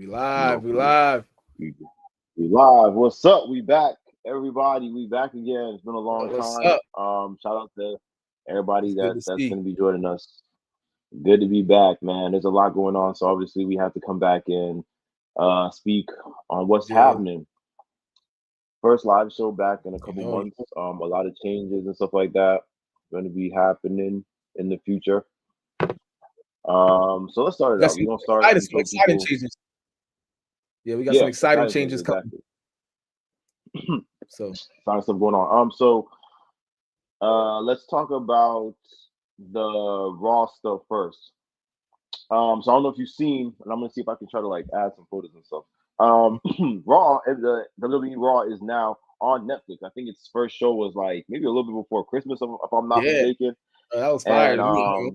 We live. We live. What's up? We back, everybody. We back again. It's been a long What's time. up? Shout out to everybody It's good that's to gonna see. be joining us. Good to be back, man. There's a lot going on, so obviously we have to come back and speak on what's Yeah, happening. First live show back in a you couple know. months. A lot of changes and stuff like that going to be happening in the future. So let's start We it got out. We're gonna start and some show exciting people. changes. Yeah, we got some Yeah, exciting exciting changes changes coming. exactly. So Exciting stuff going on. Let's talk about the Raw stuff first. So I don't know if you've seen, and I'm gonna see if I can try to like add some photos and stuff. Raw, the WWE Raw is now on Netflix. I think its first show was like maybe a little bit before Christmas, if I'm not yeah, mistaken. that was fire And to me.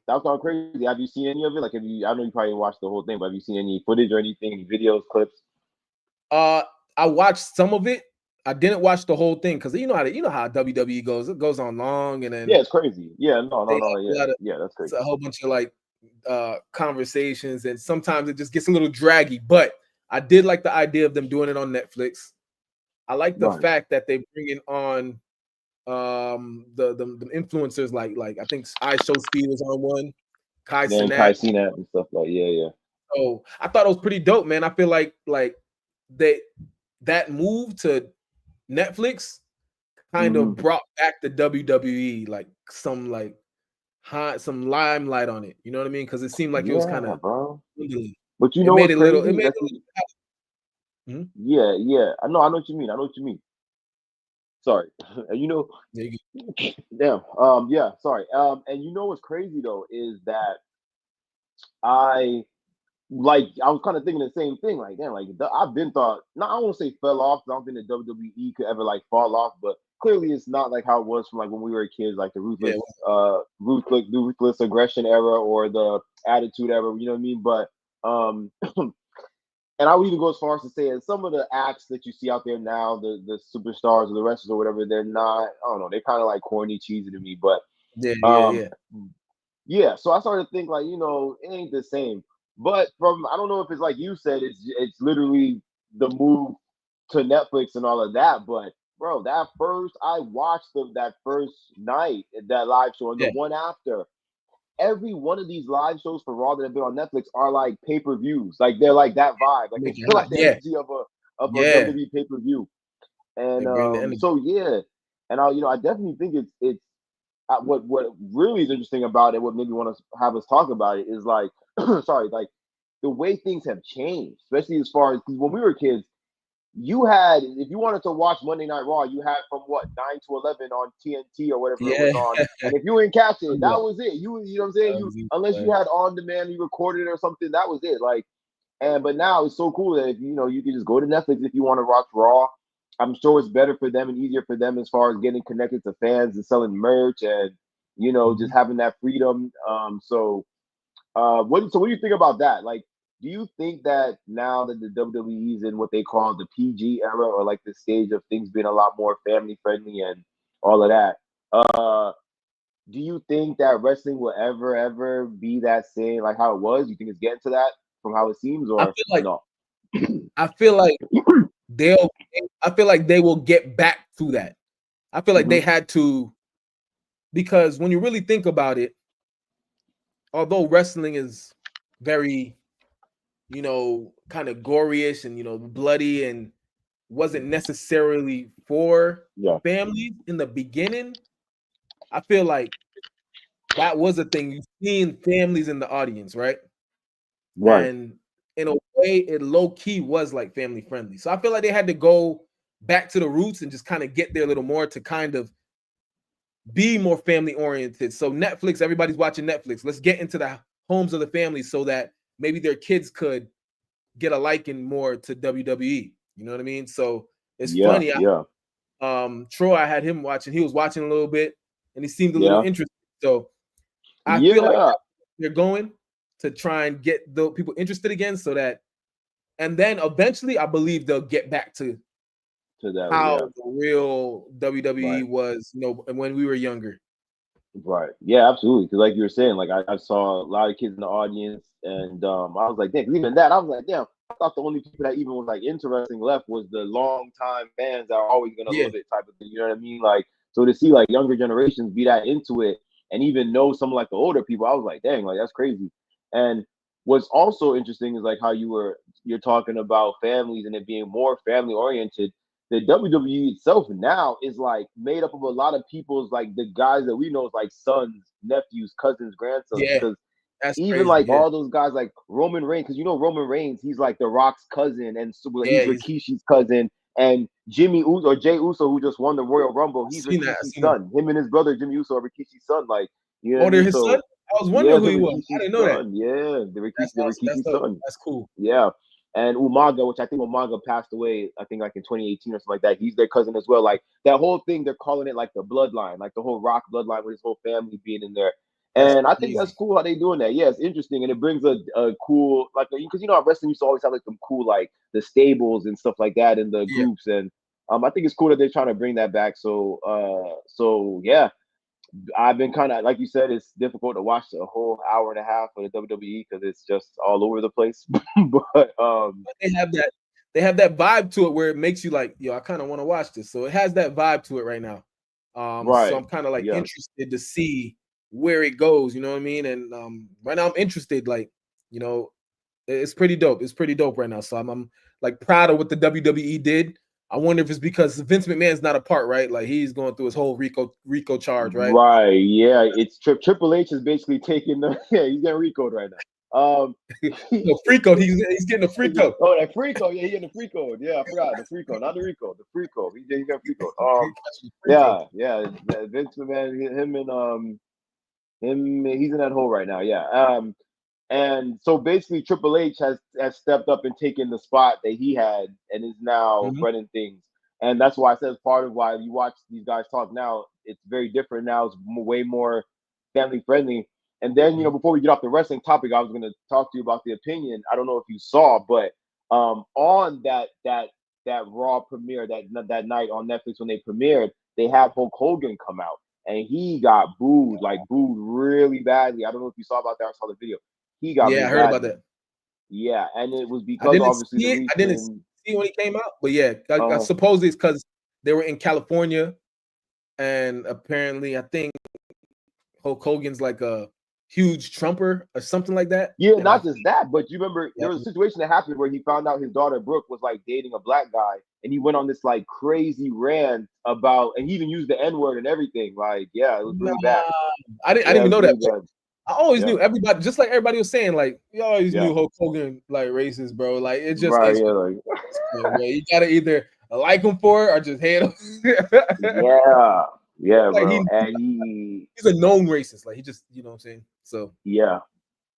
that was kind of crazy. Have you seen any of it? Like, have you? I know you probably watched the whole thing, but have you seen any footage or anything, any videos, clips? I watched some of it. I didn't watch the whole thing because you know how WWE goes. It goes on long, and Yeah, then it's crazy. Yeah, they yeah, have a lot of yeah, that's it's crazy. a whole bunch of like conversations, and sometimes it just gets a little draggy. But I did like the idea of them doing it on Netflix. I like the Right. fact that they bring it on the influencers like I think I Show Speed was on one, Kai Then Kai Cenat. Cenat and stuff like yeah. So I thought it was pretty dope, man. I feel like they that move to Netflix kind Hmm. of brought back the WWE like some limelight on it. You know what I mean? Because it seemed like it was kind Yeah, of bro. it But you know made what's it little it crazy? made it That's a little, yeah. I know what you mean. I know what you mean. Sorry. And there you damn. Yeah, sorry. And you know what's crazy though is that I I was kind of thinking the same thing. Like, damn, I've been thought. Not I won't say fell off. 'Cause I don't think the WWE could ever like fall off. But clearly, it's not like how it was from like when we were kids, like the yeah, ruthless aggression era or the attitude era. You know what I mean? But and I would even go as far as to say that some of the acts that you see out there now, the superstars or the wrestlers or whatever, they're not. I don't know. They're kind of like corny, cheesy to me. But um, yeah. yeah. So I started to think like, it ain't the same. But from I don't know if it's like you said, it's literally the move to Netflix and all of that. But bro, that first I watched that first night that live show and the Yeah. one after. Every one of these live shows for Raw that have been on Netflix are like pay-per-views. Like they're like that vibe. Like they Make it feel hot. like the Yeah, energy of a yeah. WWE pay-per-view. They And bring the energy. so yeah, and I definitely think it's what really is interesting about it. What made me want to have us talk about it is like, sorry, like the way things have changed, especially as far as because when we were kids, you had if you wanted to watch Monday Night Raw, you had from what 9 to 11 on TNT or whatever it Yeah. was on, and if you didn't catch it, that Yeah. was it. You know what I'm saying? That You was easy unless you play. had on demand, you recorded it or something, that was it. Like, and but now it's so cool that if you can just go to Netflix if you want to watch Raw. I'm sure it's better for them and easier for them as far as getting connected to fans and selling merch and just Mhm. having that freedom. What do you think about that? Like, do you think that now that the WWE is in what they call the PG era, or like the stage of things being a lot more family friendly and all of that, do you think that wrestling will ever be that same like how it was? You think it's getting to that from how it seems, I or feel like no? I feel like they'll I feel like they will get back to that. I feel like Hmm. they had to because when you really think about it, although wrestling is very, kind of goryish and bloody and wasn't necessarily for Yeah. families in the beginning, I feel like that was a thing. You've seen families in the audience, right? Right. And in a way, it low key was like family friendly. So I feel like they had to go back to the roots and just kind of get there a little more to kind of be more family oriented. So Netflix, everybody's watching Netflix. Let's get into the homes of the families so that maybe their kids could get a liking more to WWE. You know what I mean? So it's Yeah. funny. Yeah. Troy, I had him watching. He was watching a little bit, and he seemed a little Yeah. interested. So I feel like Yeah. they're going to try and get the people interested again, so that, and then eventually, I believe they'll get back to To that. how Yeah. the real WWE Right. was, when we were younger. Right. Yeah, absolutely. Because like you were saying, like I saw a lot of kids in the audience, and I was like, damn. 'Cause even that, I was like, damn. I thought the only people that even was like interesting left was the long time fans that are always gonna Yeah, love it type of thing. You know what I mean? Like, so to see like younger generations be that into it and even know some like the older people, I was like, dang, like that's crazy. And what's also interesting is like how you're talking about families and it being more family oriented. The WWE itself now is like made up of a lot of people's like the guys that we know is like sons, nephews, cousins, grandsons. yeah, Because that's even crazy. like Yeah, all those guys like Roman Reigns, because you know Roman Reigns, he's like The Rock's cousin, and so like, yeah, he's he's Rikishi's cousin, and Jimmy Uso or Jay Uso, who just won the Royal Rumble, I he's seen that. I Rikishi's seen him. son. Him and his brother Jimmy Uso are Rikishi's son. Like, you know what I Oh, they're mean? his son. So I was yeah, wondering who the he was. I Rikishi's didn't know that. son. Yeah, That's the awesome. Rikishi's son. That's cool. Yeah. And Umaga, which I think Umaga passed away, I think like in 2018 or something like that. He's their cousin as well. Like that whole thing, they're calling it like the bloodline, like the whole Rock bloodline with his whole family being in there. That's And I think that's crazy. cool how they doing that. Yeah, it's interesting, and it brings a cool like because you know how wrestling used to always have like some cool like the stables and stuff like that in the Yeah, groups, and I think it's cool that they're trying to bring that back. So yeah, I've been kind of like you said, it's difficult to watch a whole hour and a half of the WWE because it's just all over the place. but but they have that. They have that vibe to it where it makes you like, yo, I kind of want to watch this. So it has that vibe to it right now. So right, I'm kind of like yes. interested to see where it goes. You know what I mean? And right now I'm interested. Like, you know, it's pretty dope. It's pretty dope right now. So I'm like proud of what the WWE did. I wonder if it's because Vince McMahon's not a part, right? Like he's going through his whole Rico charge, right? Right, yeah, it's Triple H is basically taking the yeah, he's getting Rico'd right now. No, free code. He's getting a free code. oh, that free code, yeah, he getting the free code. Yeah, I forgot the free code, not the Rico, the free code. He got free code. Free code. Yeah, yeah, Vince McMahon, him and he's in that hole right now. Yeah, and so basically Triple H has stepped up and taken the spot that he had and is now Mhm. running things. And that's why I said part of why you watch these guys talk now, it's very different now. It's way more family friendly. And then, you know, Mhm. before we get off the wrestling topic, I was going to talk to you about the opinion. I don't know if you saw, but on that Raw premiere that night on Netflix when they premiered, they had Hulk Hogan come out and he got booed, like booed really badly. I don't know if you saw about that or saw the video. He got Yeah, I booed heard about badly. that. Yeah, and it was I because didn't obviously see the it. I didn't recent. see it when it came out, but yeah, I Uh, suppose it's because they were in California, and apparently, I think Hulk Hogan's like a huge Trumper or something like that. yeah, And I, not just that, but you remember yeah, there was a situation that happened where he found out his daughter Brooke was like dating a black guy, and he went on this like crazy rant about, and he even used the N word and everything. Like, yeah, it was nah, really bad. I didn't Yeah, it even was know that. really bad. I always Yeah, knew everybody, just like everybody was saying, like you always yeah, knew Hulk Hogan like racist, bro. Like it just right. is. Yeah, like, Yeah, bro. You gotta either like him for it or just hate him. yeah, yeah, Like bro. And he, he's a known racist. Like he just, you know what I'm saying? So yeah,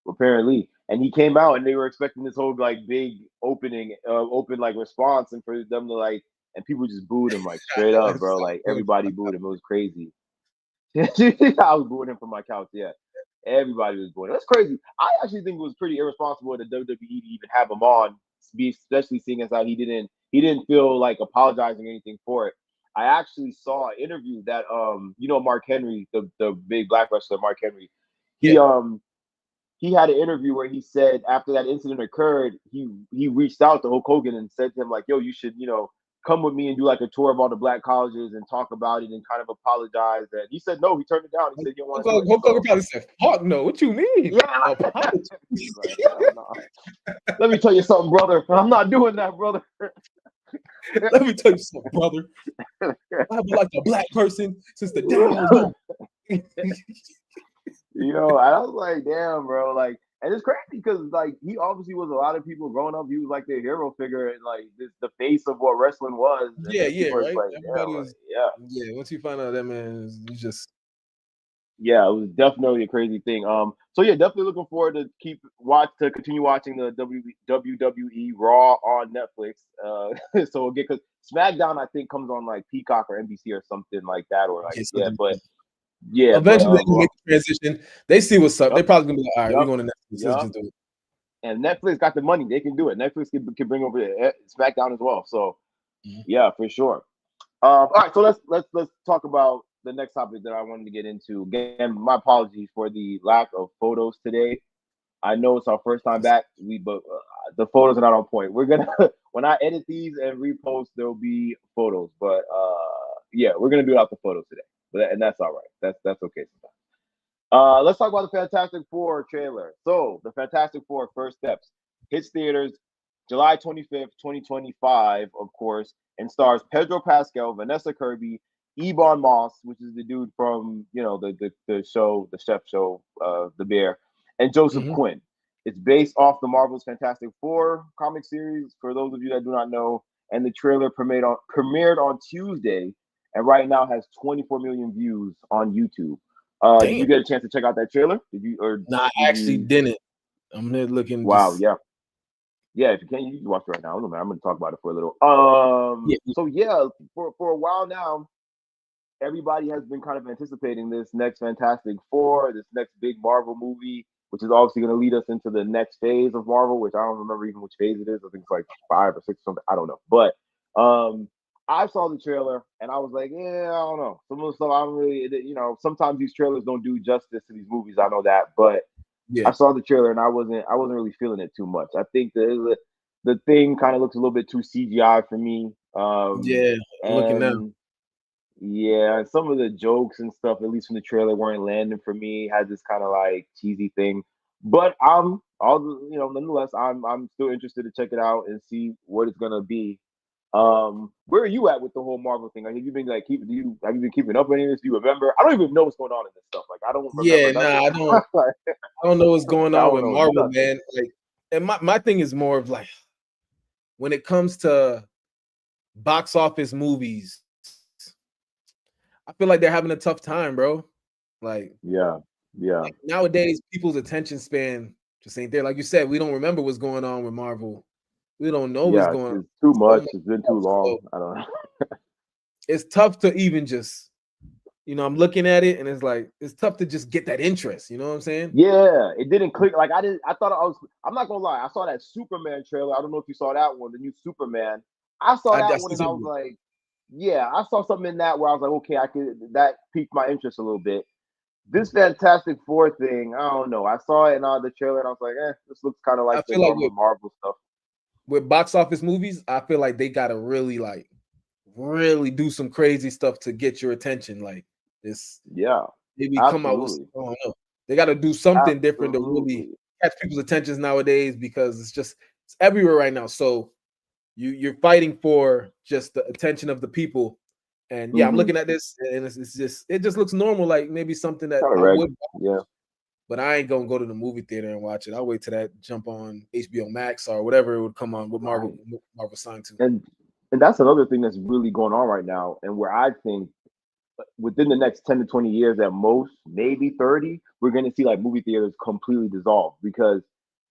apparently, and he came out and they were expecting this whole like big opening open like response and for them to like and people just booed him like straight up, that's bro, so like good. everybody booed him. It was crazy. I was booing him from my couch. Yeah, everybody was booing him. That's crazy. I actually think it was pretty irresponsible of the WWE to even have him on, especially seeing as how he didn't feel like apologizing or anything for it. I actually saw an interview that you know Mark Henry, the big black wrestler Mark Henry. Yeah. He he had an interview where he said after that incident occurred, he reached out to Hulk Hogan and said to him like, "Yo, you should come with me and do like a tour of all the black colleges and talk about it and kind of apologize." And he said no, he turned it down. He said he didn't want to do it. Hulk Hogan So probably said, "Fuck no, what you mean? yeah, Apology? he's like, hell no. Let me tell you something, brother. I'm not doing that, brother. Let me tell you something, brother. I've been like a black person since the day I was born." I was like, damn, bro. Like, and it's crazy because like he obviously was a lot of people growing up. He was like their hero figure and like the face of what wrestling was. And Yeah, then yeah, people are just right. like, damn, Everybody like, was, yeah, yeah. Once you find out that man is he's just yeah, it was definitely a crazy thing. So yeah, definitely looking forward to continue watching the WWE Raw on Netflix. So again, because SmackDown I think comes on like Peacock or NBC or something like that, or like get yeah, something. but Eventually, they can make the transition. They see what's up. They yep, probably gonna be like, "All right, we're yep, going to Netflix. Let's yep. just do it." And Netflix got the money; they can do it. Netflix can bring over SmackDown as well. So Mhm. yeah, for sure. All right, so let's talk about the next topic that I wanted to get into. Again, my apologies for the lack of photos today. I know it's our first time back. But the photos are not on point. We're gonna when I edit these and repost, there'll be photos. But yeah, we're gonna do it out the photos today. And that's all right. That's okay sometimes. Let's talk about the Fantastic Four trailer. So, the Fantastic Four First Steps hits theaters July 25th, 2025, of course, and stars Pedro Pascal, Vanessa Kirby, Ebon Moss, which is the dude from, the show, the chef show, The Bear, and Joseph Quinn. It's based off the Marvel's Fantastic Four comic series, for those of you that do not know, and the trailer premiered on Tuesday, and right now has 24 million views on YouTube. Did you get a chance to check out that trailer? Did you? I actually didn't. I'm looking. Wow, yeah. If you can, you can watch it right now. I don't know, man. I'm going to talk about it for a little. So yeah, for a while now, everybody has been kind of anticipating this next Fantastic Four, this next big Marvel movie, which is obviously going to lead us into the next phase of Marvel, which I don't remember even which phase it is. I think it's like 5 or 6 or something. I don't know. But I saw the trailer and I was like, yeah, I don't know. Some of the stuff I don't really, sometimes these trailers don't do justice to these movies. I know that, but I saw the trailer and I wasn't really feeling it too much. I think the thing kind of looks a little bit too CGI for me. Looking now. Yeah, some of the jokes and stuff, at least from the trailer, weren't landing for me. Had this kind of like cheesy thing, but nonetheless, I'm still interested to check it out and see what it's gonna be. Where are you at with the whole Marvel thing? Like, have you been keeping up with any of this? Do you remember? I don't even know what's going on in this stuff. Like, I don't remember. I don't. I don't know what's going on with Marvel, man. Like, and my thing is more of like, when it comes to box office movies, I feel like they're having a tough time, bro. Like, like nowadays, people's attention span just ain't there. Like you said, we don't remember what's going on with Marvel. We don't know what's going on. It's too much. It's been too long. I don't know. It's tough to even just, I'm looking at it and it's like, it's tough to just get that interest. You know what I'm saying? Yeah, it didn't click. Like, I'm not gonna lie. I saw that Superman trailer. I don't know if you saw that one, the new Superman. I saw that one and I was like, yeah, I saw something in that where I was like, okay, that piqued my interest a little bit. This Fantastic Four thing, I don't know. I saw it in the trailer and I was like, this looks kind of like the normal Marvel stuff. With box office movies, I feel like they gotta really do some crazy stuff to get your attention. Like this, maybe come out with, I don't know. They gotta do something different to really catch people's attentions nowadays, because it's everywhere right now. So you're fighting for just the attention of the people. And I'm looking at this and it just looks normal, like maybe something that I would watch. But I ain't gonna go to the movie theater and watch it. I'll wait till that jump on HBO Max or whatever it would come on with Marvel signed to. And that's another thing that's really going on right now, and where I think within the next 10 to 20 years at most, maybe 30, we're gonna see like movie theaters completely dissolve, because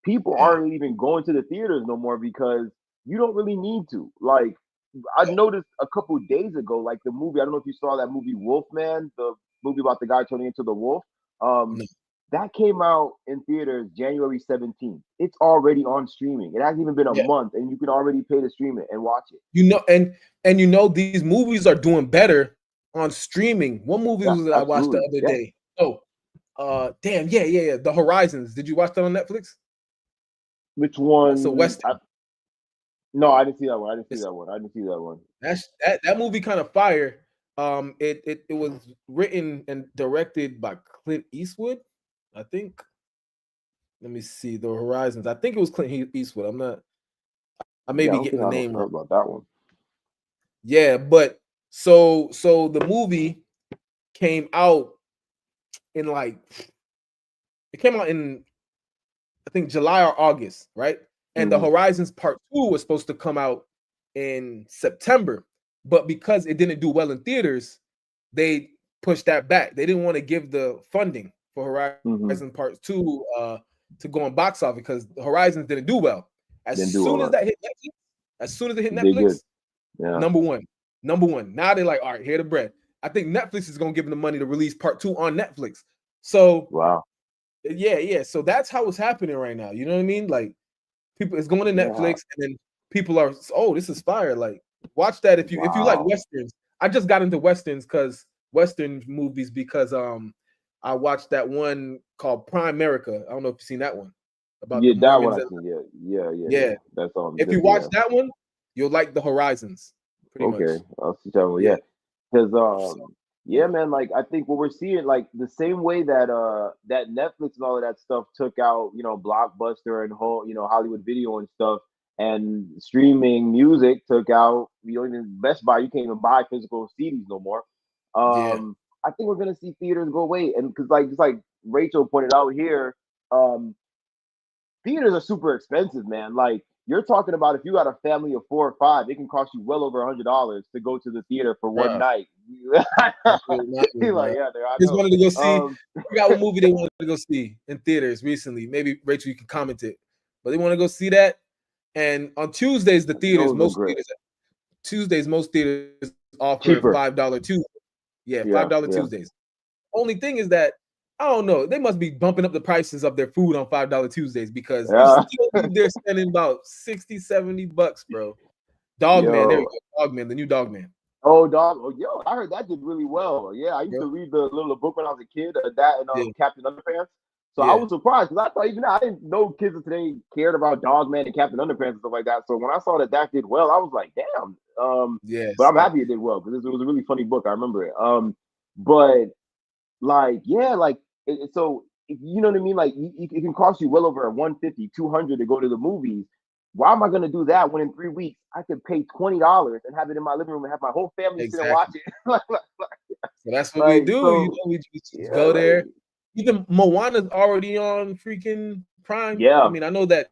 people aren't even going to the theaters no more, because you don't really need to. Like, I noticed a couple of days ago, like the movie, I don't know if you saw that movie Wolfman, the movie about the guy turning into the wolf. That came out in theaters January 17th. It's already on streaming. It hasn't even been a month, and you can already pay to stream it and watch it. And these movies are doing better on streaming. What movie was it I watched the other day? The Horizons. Did you watch that on Netflix? Which one? It's a Western. No, I didn't see that one. I didn't see that one. That movie kind of fire. It was written and directed by Clint Eastwood, I think. Let me see. The Horizons. I think it was Clint Eastwood. I may be getting the name wrong about that one. Yeah, but so the movie came out in it came out in, I think, July or August, right? And the Horizons Part 2 was supposed to come out in September, but because it didn't do well in theaters, they pushed that back. They didn't want to give the funding for Horizon Part 2 to go on box office, because the Horizons didn't do well. As soon as it hit Netflix, number one. Now they're like, all right, here the bread. I think Netflix is gonna give them the money to release Part 2 on Netflix. So so that's how it's happening right now. You know what I mean? Like, people, it's going to Netflix, and then people are, this is fire. Like, watch that if you like Westerns. I just got into Westerns because Western movies because I watched that one called Prime America. I don't know if you've seen that one about Yeah, the that one Mormons. I And seen. Yeah. yeah, That's if you watch yeah. that one, you'll like the Horizons pretty much. Okay, I'll see that one. Yeah. Yeah, because So, yeah, man. Like I think what we're seeing, like the same way that that Netflix and all of that stuff took out, Blockbuster and whole, Hollywood Video and stuff, and streaming music took out. Even Best Buy, you can't even buy physical CDs no more. yeah. I think we're gonna see theaters go away, and because just like Rachel pointed out here, um, theaters are super expensive, man. Like you're talking about if you got a family of 4 or 5, it can cost you well over $100 to go to the theater for one Bruh, night. nothing, Like, bruh. yeah, there I Just know. wanted to go see. Um, I forgot what movie they wanted to go see in theaters recently. Maybe Rachel, you can comment it. But they want to go see that. And on Tuesdays, those are great. Most theaters offer Cheaper. $5 Tuesdays. Yeah, Yeah, $5 yeah. Tuesdays. Only thing is that I don't know. They must be bumping up the prices of their food on $5 Tuesdays because you Yeah. still they're spending about 60, $70, bro. Dog Man, there you Yo. go. Dog Man, the new Dog Man. Oh, dog. Oh, yo, I heard that did really well. Yeah, I used Yeah, to read the little book when I was a kid, that and yeah, Captain Underpants. So I yeah. was surprised because I thought even I didn't know kids of today cared about Dog Man and Captain Underpants and stuff like that. So when I saw that did well, I was like, damn. Yeah, But I'm so happy it did well because it was a really funny book. I remember it. But like, yeah, like, so you know what I mean? Like, it can cost you well over 150, 200 to go to the movies. Why am I going to do that when in 3 weeks I could pay $20 and have it in my living room and have my whole family sit and watch exactly. it? So that's what we do. So We just yeah, go like there. Even Moana's already on freaking Prime. I yeah, mean, I know that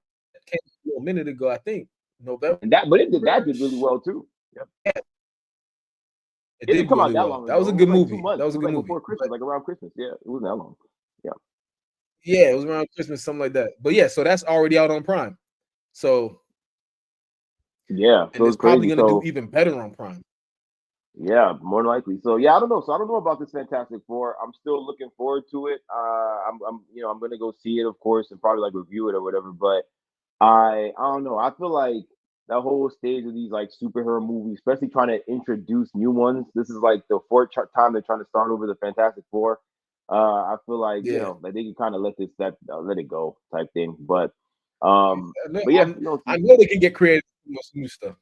came a minute ago. I think November. and that did really well too. Yep. Yeah, it It didn't did come out really that well. long That was ago. a It was good like two movie. months. That was It a was good like movie. before Christmas, But like around Christmas. Yeah, it wasn't that long. Yeah. yeah, it was around Christmas, something like that. But yeah, so that's already out on Prime. So Yeah, and so it's it's probably crazy. gonna do So even better on Prime. yeah, more than likely. So yeah, I don't know. So I don't know about this Fantastic Four. I'm still looking forward to it. I'm gonna go see it, of course, and probably like review it or whatever. But I don't know. I feel like that whole stage of these like superhero movies, especially trying to introduce new ones. This is like the fourth time they're trying to start over the Fantastic Four. I feel like Yeah. like they can kind of let it go type thing. But I know, but yeah, I know they can get creative with new stuff.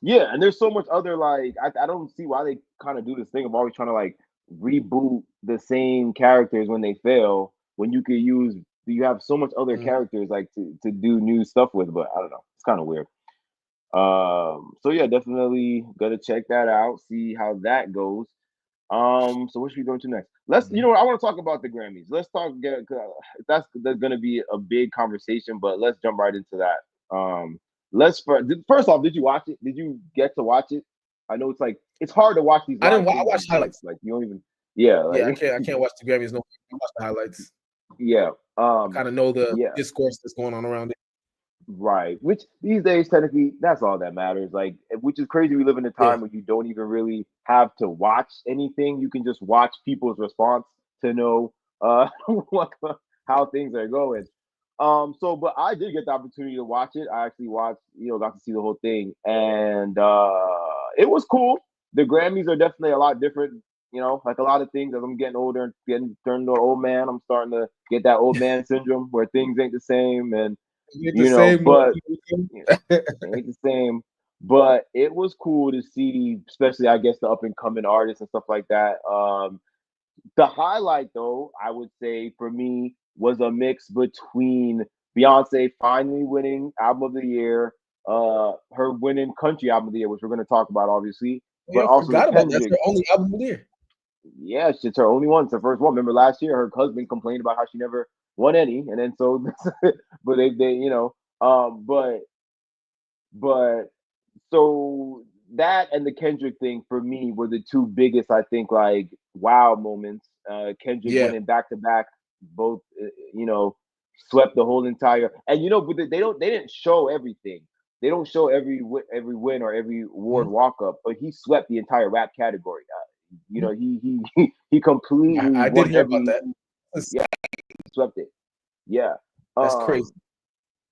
yeah, and there's so much other like I don't see why they kind of do this thing of always trying to like reboot the same characters when they fail when you have so much other Mhm. characters like to do new stuff with, but I don't know. It's kind of weird. So yeah, definitely gotta check that out, see how that goes. So what should we go to next? You Mhm. know what, I want to talk about the Grammys. Let's talk that's gonna be a big conversation, but let's jump right into that. First off, did you watch it? Did you get to watch it? I know it's hard to watch these I didn't. live I things watched these days. highlights. Like you don't even, yeah, Yeah, like I can't watch the Grammys. No, I watch the highlights. yeah, I kind of know the yeah. discourse that's going on around it. Right. Which these days, technically, that's all that matters. Like, which is crazy. We live in a Yeah, time where you don't even really have to watch anything. You can just watch people's response to know what, how things are going. But I did get the opportunity to watch it. I actually watched, got to see the whole thing, and it was cool. The Grammys are definitely a lot different. Like a lot of things. As I'm getting older and getting turned into an old man, I'm starting to get that old man syndrome where things ain't the same, and it's the same. but yeah, it ain't the same. But it was cool to see, especially I guess the up and coming artists and stuff like that. The highlight, though, I would say for me was a mix between Beyonce finally winning Album of the Year, her winning Country Album of the Year, which we're going to talk about, obviously, Yeah, but I also the forgot about that. That's Kendrick. their only album of the year. Yeah, it's her only one. It's her first one. Remember last year, her husband complained about how she never won any, and then so, but um, but but so that and the Kendrick thing for me were the two biggest, I think, like wow moments. Kendrick Yeah, winning back to back, both swept the whole entire. And but they didn't show everything. They don't show every win or every award mhm. walk up, but he swept the entire rap category. He completely I did won hear about every. that. That's, Yeah, he swept it. Yeah. that's crazy.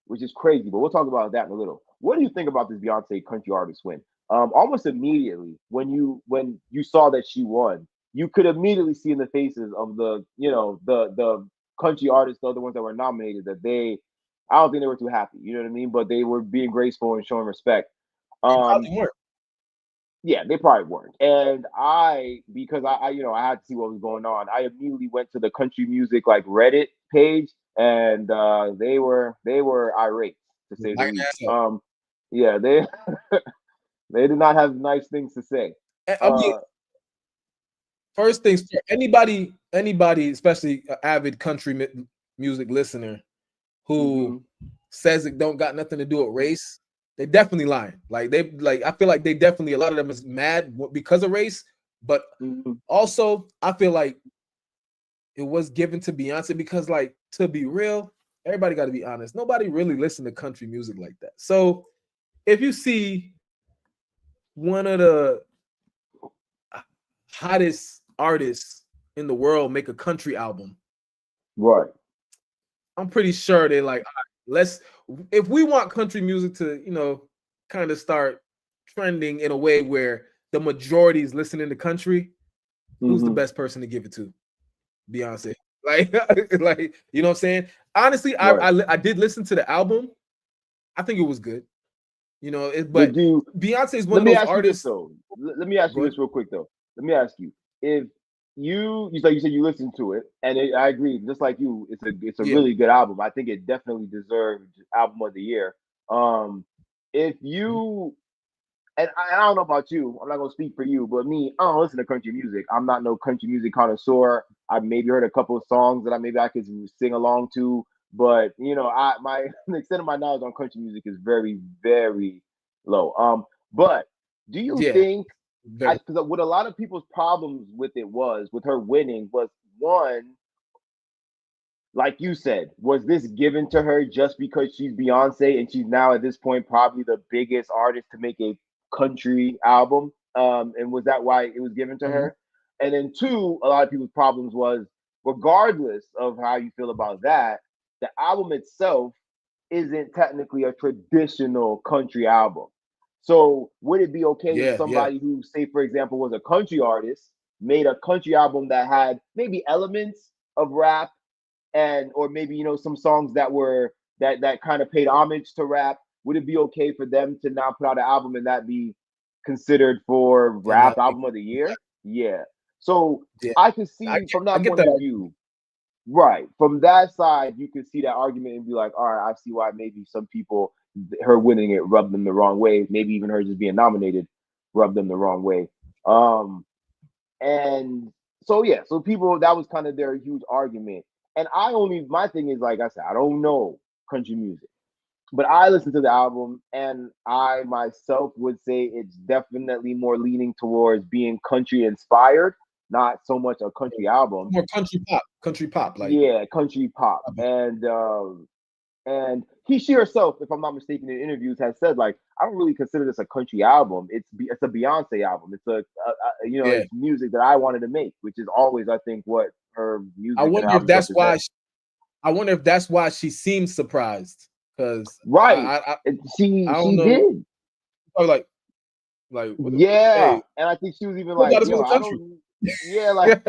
Which is crazy, but we'll talk about that in a little. What do you think about this Beyonce country artist win? almost immediately when you saw that she won, you could immediately see in the faces of the the country artists, the other ones that were nominated, that I don't think they were too happy. You know what I mean? But they were being graceful and showing respect. They Um, probably weren't. yeah, they probably weren't. And because I I had to see what was going on, I immediately went to the country music like Reddit page, and they were irate, to say the Light least. ass up. Yeah, they they did not have nice things to say. I mean, first things first, anybody, especially an avid country music listener who says it don't got nothing to do with race, they definitely lying. Like I feel like they definitely, a lot of them is mad because of race, but also I feel like it was given to Beyonce because, like, to be real, everybody got to be honest. Nobody really listen to country music like that. So if you see one of the hottest artists in the world make a country album, Right. I'm pretty sure they're like, all right, if we want country music to, kind of start trending in a way where the majority is listening to country, who's the best person to give it to? Beyonce. Like, you know what I'm saying? Honestly, Right. I did listen to the album. I think it was good. But Beyonce is one Let of me those ask you this artists. though. Let me ask you this real quick though. Let me ask you, if you said you listened to it, and I agree, just like you, it's a Yeah. really good album. I think it definitely deserved album of the year. If you and I don't know about you, I'm not gonna speak for you, but me, I don't listen to country music. I'm not no country music connoisseur. I've maybe heard a couple of songs that I could sing along to, but my the extent of my knowledge on country music is very, very low. But do you Yeah. think, because what a lot of people's problems with it was, with her winning, was one, like you said, was this given to her just because she's Beyonce and she's now at this point probably the biggest artist to make a country album? And was that why it was given to her? And then two, a lot of people's problems was, regardless of how you feel about that, the album itself isn't technically a traditional country album. So would it be okay if Yeah. somebody who, say, for example, was a country artist, made a country album that had maybe elements of rap, and or maybe some songs that were that kind of paid homage to rap? Would it be okay for them to now put out an album and that be considered for And rap album of the year? Yeah. So yeah, I can see from I that get point of that. view, right? From that side, you can see that argument and be like, all right, I see why maybe some people, her winning it rubbed them the wrong way. Maybe even her just being nominated rubbed them the wrong way. And so yeah, so people, that was kind of their huge argument. And my thing is, like I said, I don't know country music, but I listened to the album, and I myself would say it's definitely more leaning towards being country inspired, not so much a country album. More country pop, like, Yeah, country pop. And she herself, if I'm not mistaken, in interviews has said, like, I don't really consider this a country album. It's a Beyonce album. It's yeah. it's music that I wanted to make, which is always, I think, what her music I and wonder if albums that's why. represent. I wonder if that's why she seems surprised, because Right. I don't She know. did. Like, Yeah. hey, And I think she was even what like, about this yo, one I country? don't. Yeah, like,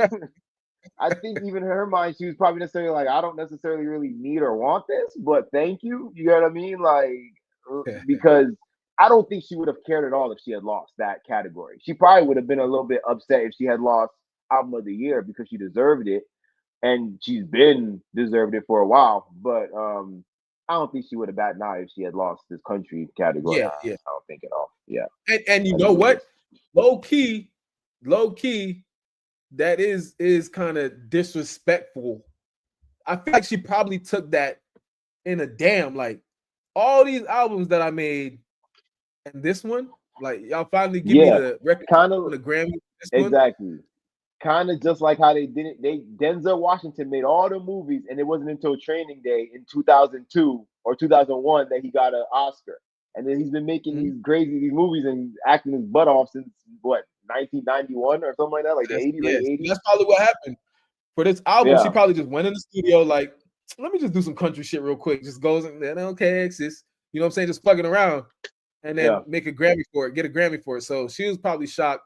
I think even in her mind, she was probably necessarily like, I don't necessarily really need or want this, but thank you. You know what I mean? Like, because I don't think she would have cared at all if she had lost that category. She probably would have been a little bit upset if she had lost album of the year, because she deserved it, and she's been deserved it for a while. But I don't think she would have batted an eye if she had lost this country category. Yeah. I don't think at all. Yeah. And you That know is what it what? is. Low key, that is kind of disrespectful. I feel like she probably took that in a damn, like, all these albums that I made, and this one, like, y'all finally give me Yeah. the record Kind on of the Grammy. This one, exactly. Kind of just like how they did it. Denzel Washington made all the movies, and it wasn't until Training Day in 2002 or 2001 that he got an Oscar. And then he's been making these movies and acting his butt off since what, 1991 or something like that, like the 80s, late 80s. That's probably what happened for this album. She Yeah. probably just went in the studio like, let me just do some country shit real quick. Just goes in there, okay, sis. You know what I'm saying? Just fucking around. and then make a Grammy for it, get a Grammy for it. So she was probably shocked,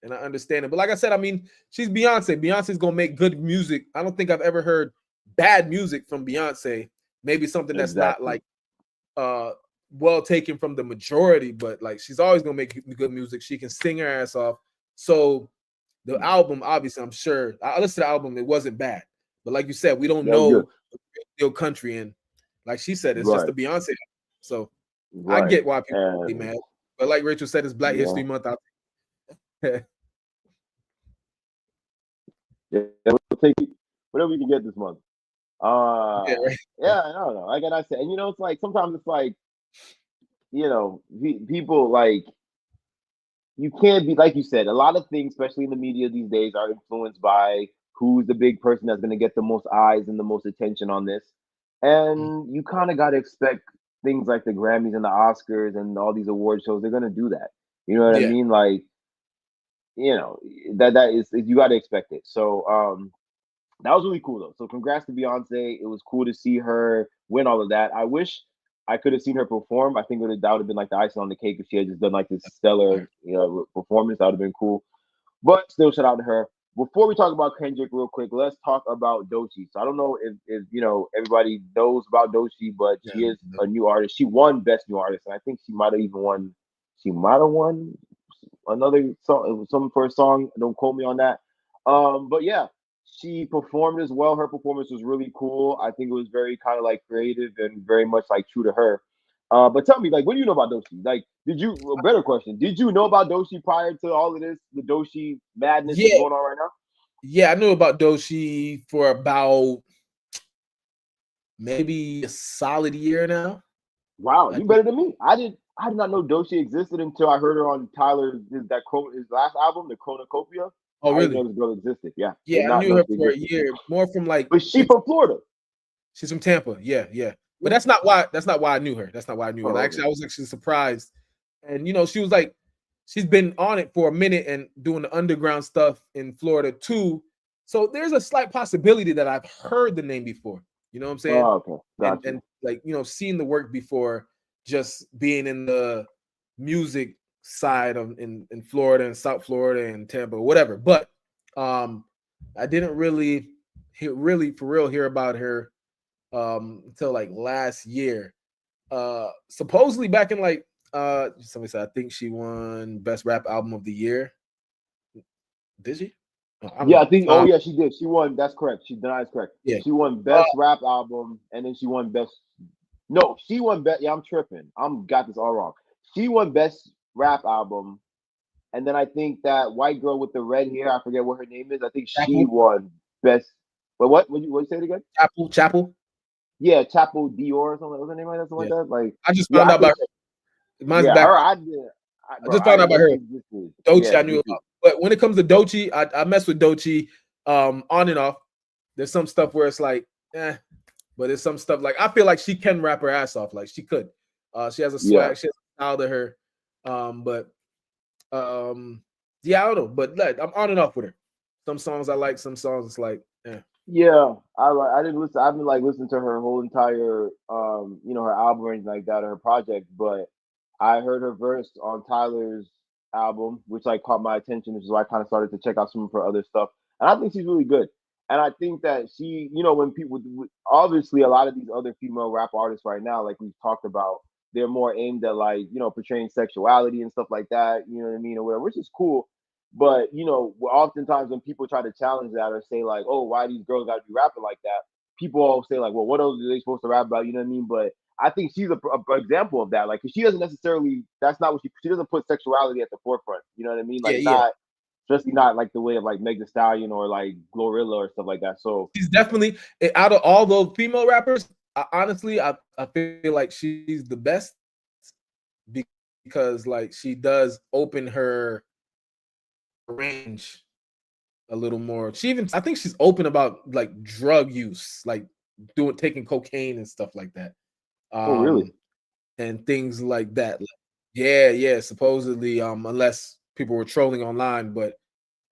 and I understand it. But like I said, I mean, she's Beyonce. Beyonce's gonna make good music. I don't think I've ever heard bad music from Beyonce. Maybe something that's not like well taken from the majority, but like she's always gonna make good music. She can sing her ass off. So the album, obviously, I'm sure I listened to the album, it wasn't bad. But like you said, we don't know real country, and like she said, it's just a Beyonce. So I get why people be mad. But like Rachel said, it's Black History Month out there. Yeah, we'll take whatever we can get this month. I don't know. Like I said, and it's like sometimes it's like, people like, you can't be, like you said, a lot of things, especially in the media these days, are influenced by who's the big person that's going to get the most eyes and the most attention on this. And you kind of got to expect things like the Grammys and the Oscars and all these award shows, they're going to do that. You know what I mean? Like, that is, you got to expect it. So, that was really cool though. So congrats to Beyonce. It was cool to see her win all of that. I wish I could have seen her perform. I think that would have been like the icing on the cake if she had just done like this stellar, performance. That would have been cool. But still, shout out to her. Before we talk about Kendrick real quick, let's talk about DOECHI. So I don't know if everybody knows about DOECHI, but she is a new artist. She won Best New Artist, and I think she might have even won. She might have won another song, something for a song. Don't quote me on that. But yeah. She performed as well. Her performance was really cool. I think it was very kind of like creative and very much like true to her. But tell me, like, what do you know about DOECHI? Like, a better question, did you know about DOECHI prior to all of this, the DOECHI madness that's going on right now? Yeah, I knew about DOECHI for about maybe a solid year now. Wow, you better than me. I did not know DOECHI existed until I heard her on Tyler's his last album, the Cornucopia. Oh, really? I didn't know this girl existed. Yeah. Yeah, I knew her for a year. More from like, but she's from Florida. She's from Tampa. Yeah. But that's not why I knew her. That's not why I knew her. Actually, I was actually surprised. And she was like, she's been on it for a minute and doing the underground stuff in Florida too. So there's a slight possibility that I've heard the name before. You know what I'm saying? Oh, okay. Gotcha. And like, seeing the work before, just being in the music side of in Florida and South Florida and Tampa, whatever. But I didn't really hear about her until like last year. Supposedly back in like somebody said I think she won Best Rap Album of the Year. Did she? I think. Oh yeah, she did. She won. That's correct. She denies correct. Yeah, she won Best Rap Album, and then she won Best. No, she won Best. Yeah, I'm tripping. Got this all wrong. She won Best Rap Album, and then I think that white girl with the red hair, I forget what her name is. I think she won Best. What? What you say it again? Chapel. Yeah, Chapel Dior or something. What's her name? Something like that. Like I just found out about her. Mine's back. I just found out about her. DOECHI I knew about. But when it comes to DOECHI, I mess with DOECHI on and off. There's some stuff where it's like, but there's some stuff like I feel like she can rap her ass off. Like she could. She has a swag, she has a style to her. I don't know. But I'm on and off with her. Some songs I like, some songs it's like, Yeah, I didn't listen. I've been like listening to her whole entire her album or anything like that, or her project, but I heard her verse on Tyler's album, which like caught my attention, which is why I kind of started to check out some of her other stuff. And I think she's really good. And I think that she, when people, obviously a lot of these other female rap artists right now, like we've talked about, they're more aimed at like, portraying sexuality and stuff like that, you know what I mean, or whatever, which is cool. But, oftentimes when people try to challenge that or say like, oh, why these girls got to be rapping like that? People all say like, well, what else are they supposed to rap about? You know what I mean? But I think she's a example of that. Like, cause she doesn't necessarily, that's not what she doesn't put sexuality at the forefront. You know what I mean? Like especially not like the way of like Meg Thee Stallion or like Glorilla or stuff like that. So she's definitely, out of all those female rappers, honestly, I feel like she's the best because like she does open her range a little more. I think she's open about like drug use, like taking cocaine and stuff like that. Oh, really? And things like that. Yeah, supposedly, unless people were trolling online, but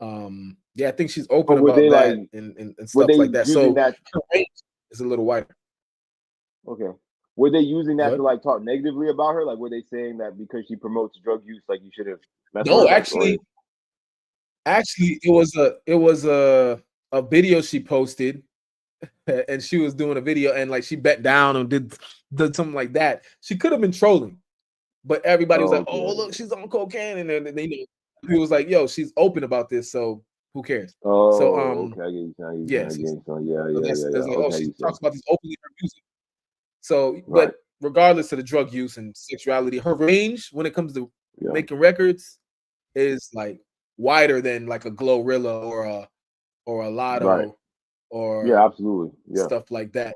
I think she's open about that like, and stuff like that. So her range is a little wider. Okay. were they using that What? to like talk negatively about her? Like, were they saying that because she promotes drug use, like you shouldn't mess with her? No, Like, actually, it was a video she posted, and she was doing a video, and like she bet down and did something like that. She could have been trolling, but everybody was like, "Oh, look, she's on cocaine," and then he was like, "Yo, she's open about this, so who cares?" So okay, I get you saying. yeah, so that's like, oh, Okay, she you talks saying. about this openly in her music. So, Right. but regardless of the drug use and sexuality, her range when it comes to Yeah. making records is like wider than like a Glorilla or a Right. Lotto Yeah, or absolutely. Yeah. stuff like that.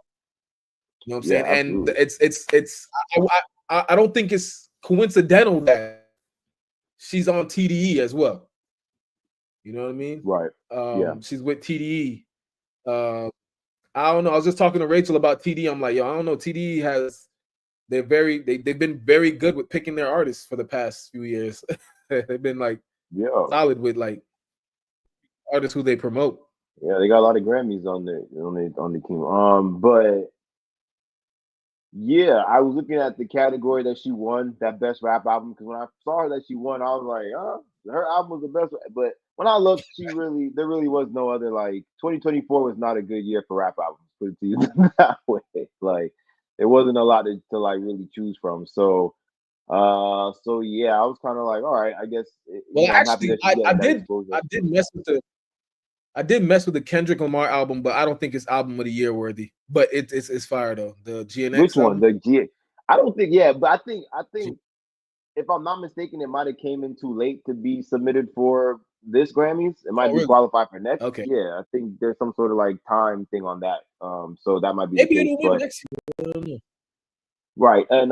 You know what I'm Yeah, saying? And absolutely. I don't think it's coincidental that she's on TDE as well. You know what I mean? Right. Yeah. She's with TDE. I don't know. I was just talking to Rachel about TDE. I'm like, yo, I don't know. TDE they've been very good with picking their artists for the past few years. They've been like Yeah. solid with like artists who they promote. Yeah, they got a lot of Grammys on the team. But yeah, I was looking at the category that she won, that best rap album, because when I saw her that she won, I was like, her album was the best. But when I looked, there really was no other, like 2024 was not a good year for rap albums, put it to you that way. Like there wasn't a lot to like really choose from. So yeah, I was kind of like, all right, I guess Well, I'm happy actually, that she's getting that exposure. I did mess with the Kendrick Lamar album, but I don't think it's album of the year worthy. But it's fire though. The GNX Which one? album. The G? I don't think. Yeah, but I think if I'm not mistaken, it might have came in too late to be submitted for this Grammys. It might Oh, be really? qualified for next. Okay. Yeah, I think there's some sort of like time thing on that. So that might be Maybe the case. it'll win But next year. I don't know. right, and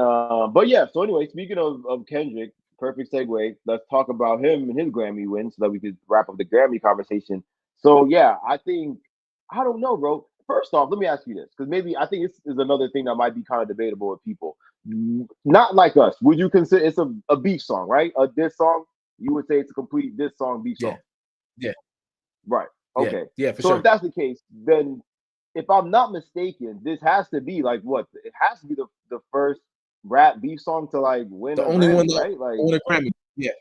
but yeah. So anyway, speaking of Kendrick, perfect segue. Let's talk about him and his Grammy win, so that we could wrap up the Grammy conversation. So yeah, I don't know, bro. First off, let me ask you this, because maybe I think this is another thing that might be kind of debatable with people. Not like us. Would you consider it's a beef song, right? A diss song? You would say it's a complete diss song, beef Yeah. song. Yeah. Right. Yeah. Okay. Yeah, for So sure. if that's the case, then if I'm not mistaken, this has to be like what? It has to be the first rap beef song to like win The a only one Grammy, that right? Like, won a Grammy. Yeah.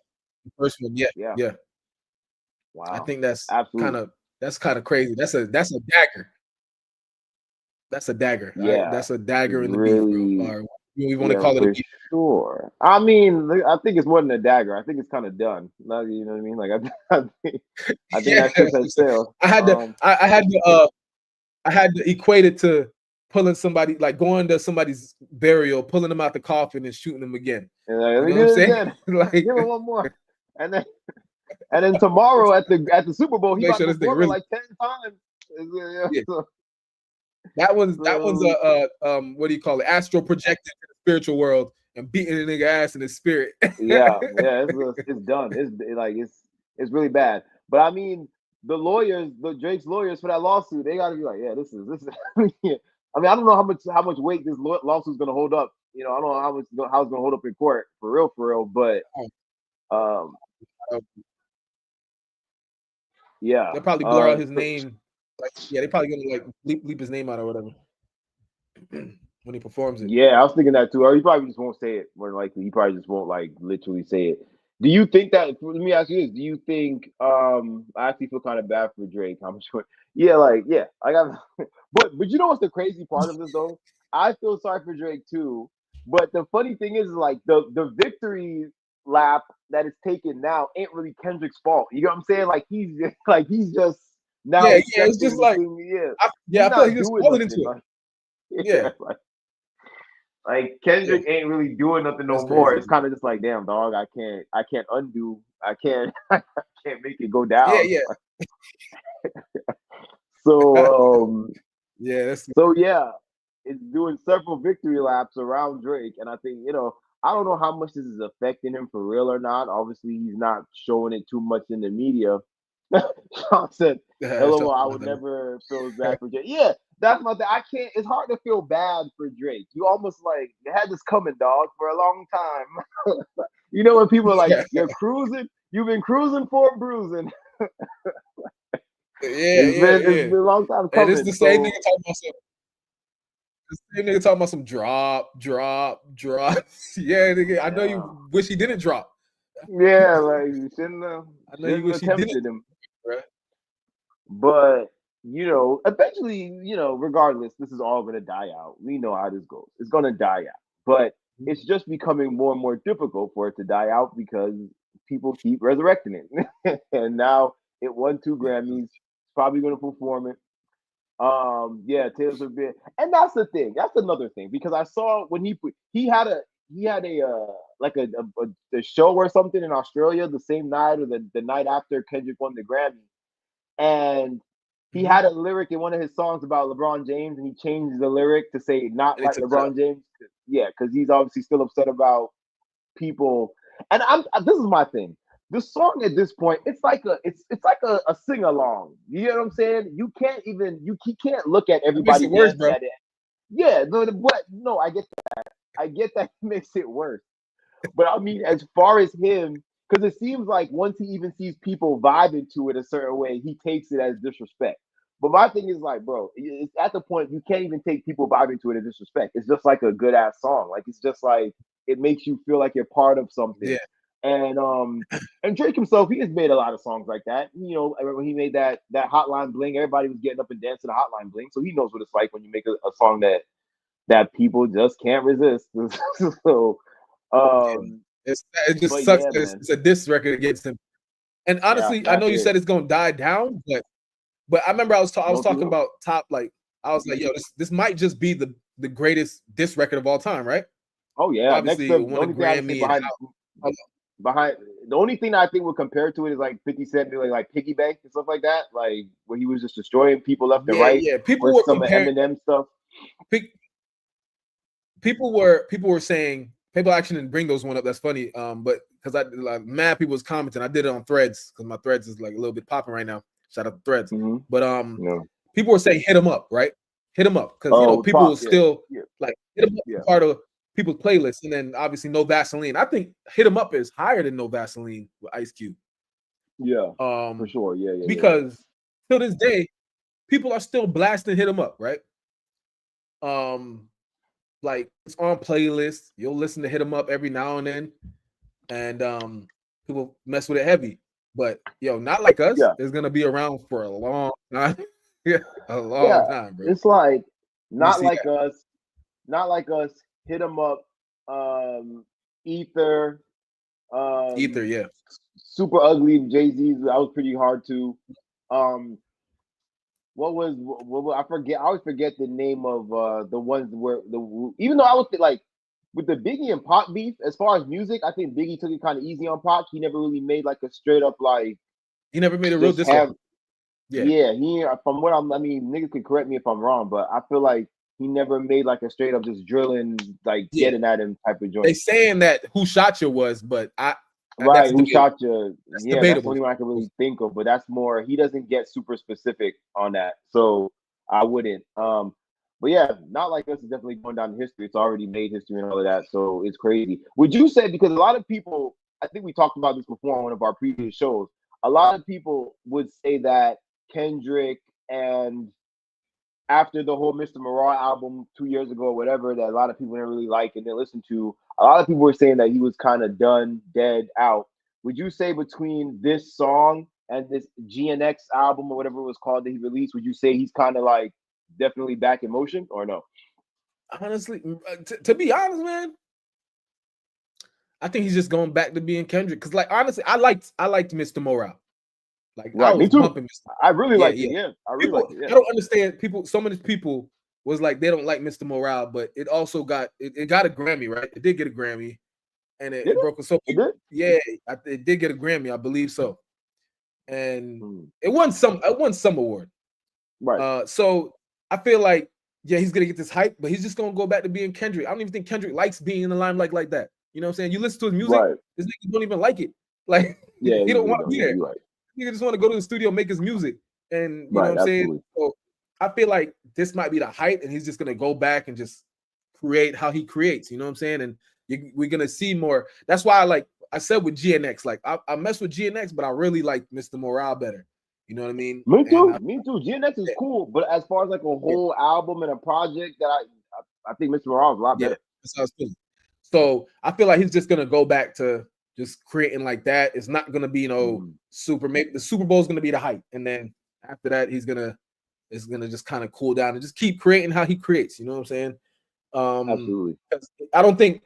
The first one. Yeah. yeah. Yeah. I Wow. think that's kind Absolutely. of crazy. That's a dagger. That's a dagger. Yeah. That's a dagger in the beef, bro. Really. Or we want to Yeah, call it a for beef. sure. I mean, I think it's more than a dagger. I think it's kind of done. Now, you know what I mean? Like, I think Yeah. that ship has sailed. I had to equate it to pulling somebody, like going to somebody's burial, pulling them out the coffin and shooting them again. And like, You let me know what I'm do it saying? again. Like, Give him one more. And then tomorrow at the Super Bowl, he make about sure to this thing perform it really. like 10 times. Yeah, Yeah. so, That one's so, what do you call it? Astral projected to the spiritual world and beating a nigga ass in his spirit. yeah, it's done. It's really bad. But I mean, the Drake's lawyers for that lawsuit, they got to be like, yeah, this is. I mean, I don't know how much weight this lawsuit's going to hold up. You know, I don't know how it's going to hold up in court for real. But yeah, They'll probably blur out his name. Like, yeah, they probably gonna like bleep his name out or whatever when he performs it. yeah, I was thinking that too. Or he probably just won't say it. More than likely, he probably just won't like literally say it. Do you think that? Let me ask you this: do you think? I actually feel kind of bad for Drake. I'm sure. Yeah, like yeah, I got. But you know what's the crazy part of this though? I feel sorry for Drake too. But the funny thing is like the victory lap that is taken now ain't really Kendrick's fault. You know what I'm saying? Like he's just now Yeah, it's accepting just the like thing. Yeah, I he's feel like not he just doing falling nothing. into it. Like, Yeah, like yeah, Kendrick ain't really doing nothing no that's more. crazy. It's kind of just like, damn, dog, I can't undo. I can't I can't make it go Yeah, down. yeah, So yeah. That's so yeah, it's doing several victory laps around Drake, and I think I don't know how much this is affecting him for real or not. Obviously, he's not showing it too much in the media. Sean said, "LOL, I would never feel bad for Drake." Yeah, that's my thing. I can't. It's hard to feel bad for Drake. You almost like you had this coming, dog, for a long time. You know when people are like, yeah, "You're cruising. You've been cruising for a bruising." yeah. It's been a long time And it's coming. the same So thing I talk about. This same nigga talking about some drop. Yeah, nigga, I know you wish he didn't drop. Yeah, like you shouldn't have. I know you wish he attempted didn't, him. bro. But eventually, regardless, this is all gonna die out. We know how this goes. It's gonna die out. But it's just becoming more and more difficult for it to die out because people keep resurrecting it. And now it won 2 Grammys. It's probably gonna perform it. Yeah, Taylor Swift did. And that's the thing. That's another thing because I saw when he had a like a show or something in Australia the same night or the night after Kendrick won the Grammy, and he had a lyric in one of his songs about LeBron James, and he changed the lyric to say not And he like took that out. LeBron James. Yeah, because he's obviously still upset about people. And this is my thing. The song at this point, it's like a sing along. You know what I'm saying? You can't look at It makes everybody it worse, dancing bro. at it. Yeah, but no, I get that. I get that it makes it worse. But I mean, as far as him, because it seems like once he even sees people vibing to it a certain way, he takes it as disrespect. But my thing is like, bro, it's at the point you can't even take people vibing to it as disrespect. It's just like a good ass song. Like it's just like it makes you feel like you're part of something. Yeah. And Drake himself, he has made a lot of songs like that. I remember when he made that Hotline Bling, everybody was getting up and dancing to Hotline Bling. So he knows what it's like when you make a song that people just can't resist. So It just but sucks yeah, that man. it's a diss record against him. And Yeah, honestly, I know that's you it. said it's gonna die down, but I remember I was Don't you talking know? about top, like I was like, yo, this might just be the greatest diss record of all time, right? Oh yeah. Next Obviously, to it the won a only thing I can say Grammy and how behind the only thing I think would compare to it is like 50 Cent doing like Piggy Bank and stuff like that, like where he was just destroying people left and right, yeah. or People were some of comparing. Eminem stuff. People were saying, people actually didn't bring those one up. That's funny. But because I like mad people was commenting. I did it on Threads because my Threads is like a little bit popping right now. Shout out to Threads. Mm-hmm. But Yeah. people were saying hit them up, right? Hit them up because Oh, people Pac, will still like hit them up yeah. part of people's playlists, and then obviously No Vaseline. I think hit them up is higher than No Vaseline with Ice Cube. Yeah, for sure. Yeah. Because till this day, people are still blasting hit them up, right? Like it's on playlists. You'll listen to hit them up every now and then, and people mess with it heavy. But yo, not like us. Yeah. It's gonna be around for a long time. Yeah, a long Yeah. time, bro. It's like You see not like us, hit them up, Ether, Ether, yeah. Super Ugly, Jay-Z's, that was pretty hard too. What was I forget? I always forget the name of the ones where even though I was like with the Biggie and Pac beef, as far as music, I think Biggie took it kind of easy on Pac. He never really made like a straight up like He never made a real just diss have record. Yeah. Yeah, he from what I mean, niggas can correct me if I'm wrong, but I feel like he never made like a straight up just drilling, like getting at him type of joint. They saying that Who Shot You was, but right, Who Shot You? That's yeah, debatable. That's the only one I can really think of, but that's more. He doesn't get super specific on that, so I wouldn't. But yeah, Not Like Us is definitely going down in history. It's already made history and all of that, so it's crazy. Would you say, because a lot of people, I think we talked about this before on one of our previous shows, a lot of people would say that Kendrick, and after the whole Mr. Morale album 2 years ago or whatever, that a lot of people didn't really like and didn't listen to, a lot of people were saying that he was kind of done, dead, out. Would you say between this song and this GNX album or whatever it was called that he released, would you say he's kind of like definitely back in motion or no? Honestly, to be honest, man, I think he's just going back to being Kendrick. Because, like, honestly, I liked Mr. Morale. Like, right, I was me too. bumping Mr. I really liked it. Yeah, I really liked it. Yeah. I don't understand people. Some of these people was like they don't like Mr. Morale, but it also got it got a Grammy, right? It did get a Grammy, and it broke. So it did get a Grammy, I believe so, and it won some award. Right. So I feel like he's gonna get this hype, but he's just gonna go back to being Kendrick. I don't even think Kendrick likes being in the limelight like that. You know what I'm saying? You listen to his music, this nigga don't even like it. Like he don't want to be there. Right. Nigga just want to go to the studio, make his music, and you know what I'm absolutely. saying. So I feel like this might be the height, and he's just gonna go back and just create how he creates. You know what I'm saying? And we're gonna see more. That's why I said with GNX, like I mess with GNX, but I really like Mr. Morale better. You know what I mean? Me too. Me too. GNX is cool, but as far as like a whole album and a project that I think Mr. Morale is a lot Yeah, better. that's how it's feeling. So I feel like he's just gonna go back to just creating like that. It's not gonna be super. Maybe the Super Bowl is gonna be the hype, and then after that, it's gonna just kind of cool down and just keep creating how he creates. You know what I'm saying? Absolutely. I don't think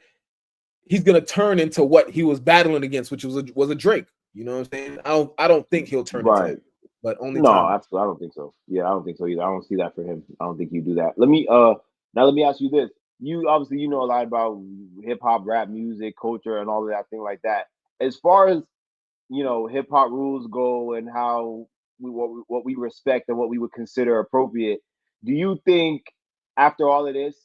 he's gonna turn into what he was battling against, which was a Drake. You know what I'm saying? I don't think he'll turn into that, but only No, time. absolutely. I don't think so. Yeah, I don't think so either. I don't see that for him. I don't think you do that. Let me now let me ask you this. You obviously you know a lot about hip hop, rap music, culture, and all of that thing like that. As far as hip hop rules go and how what we respect and what we would consider appropriate, do you think after all of this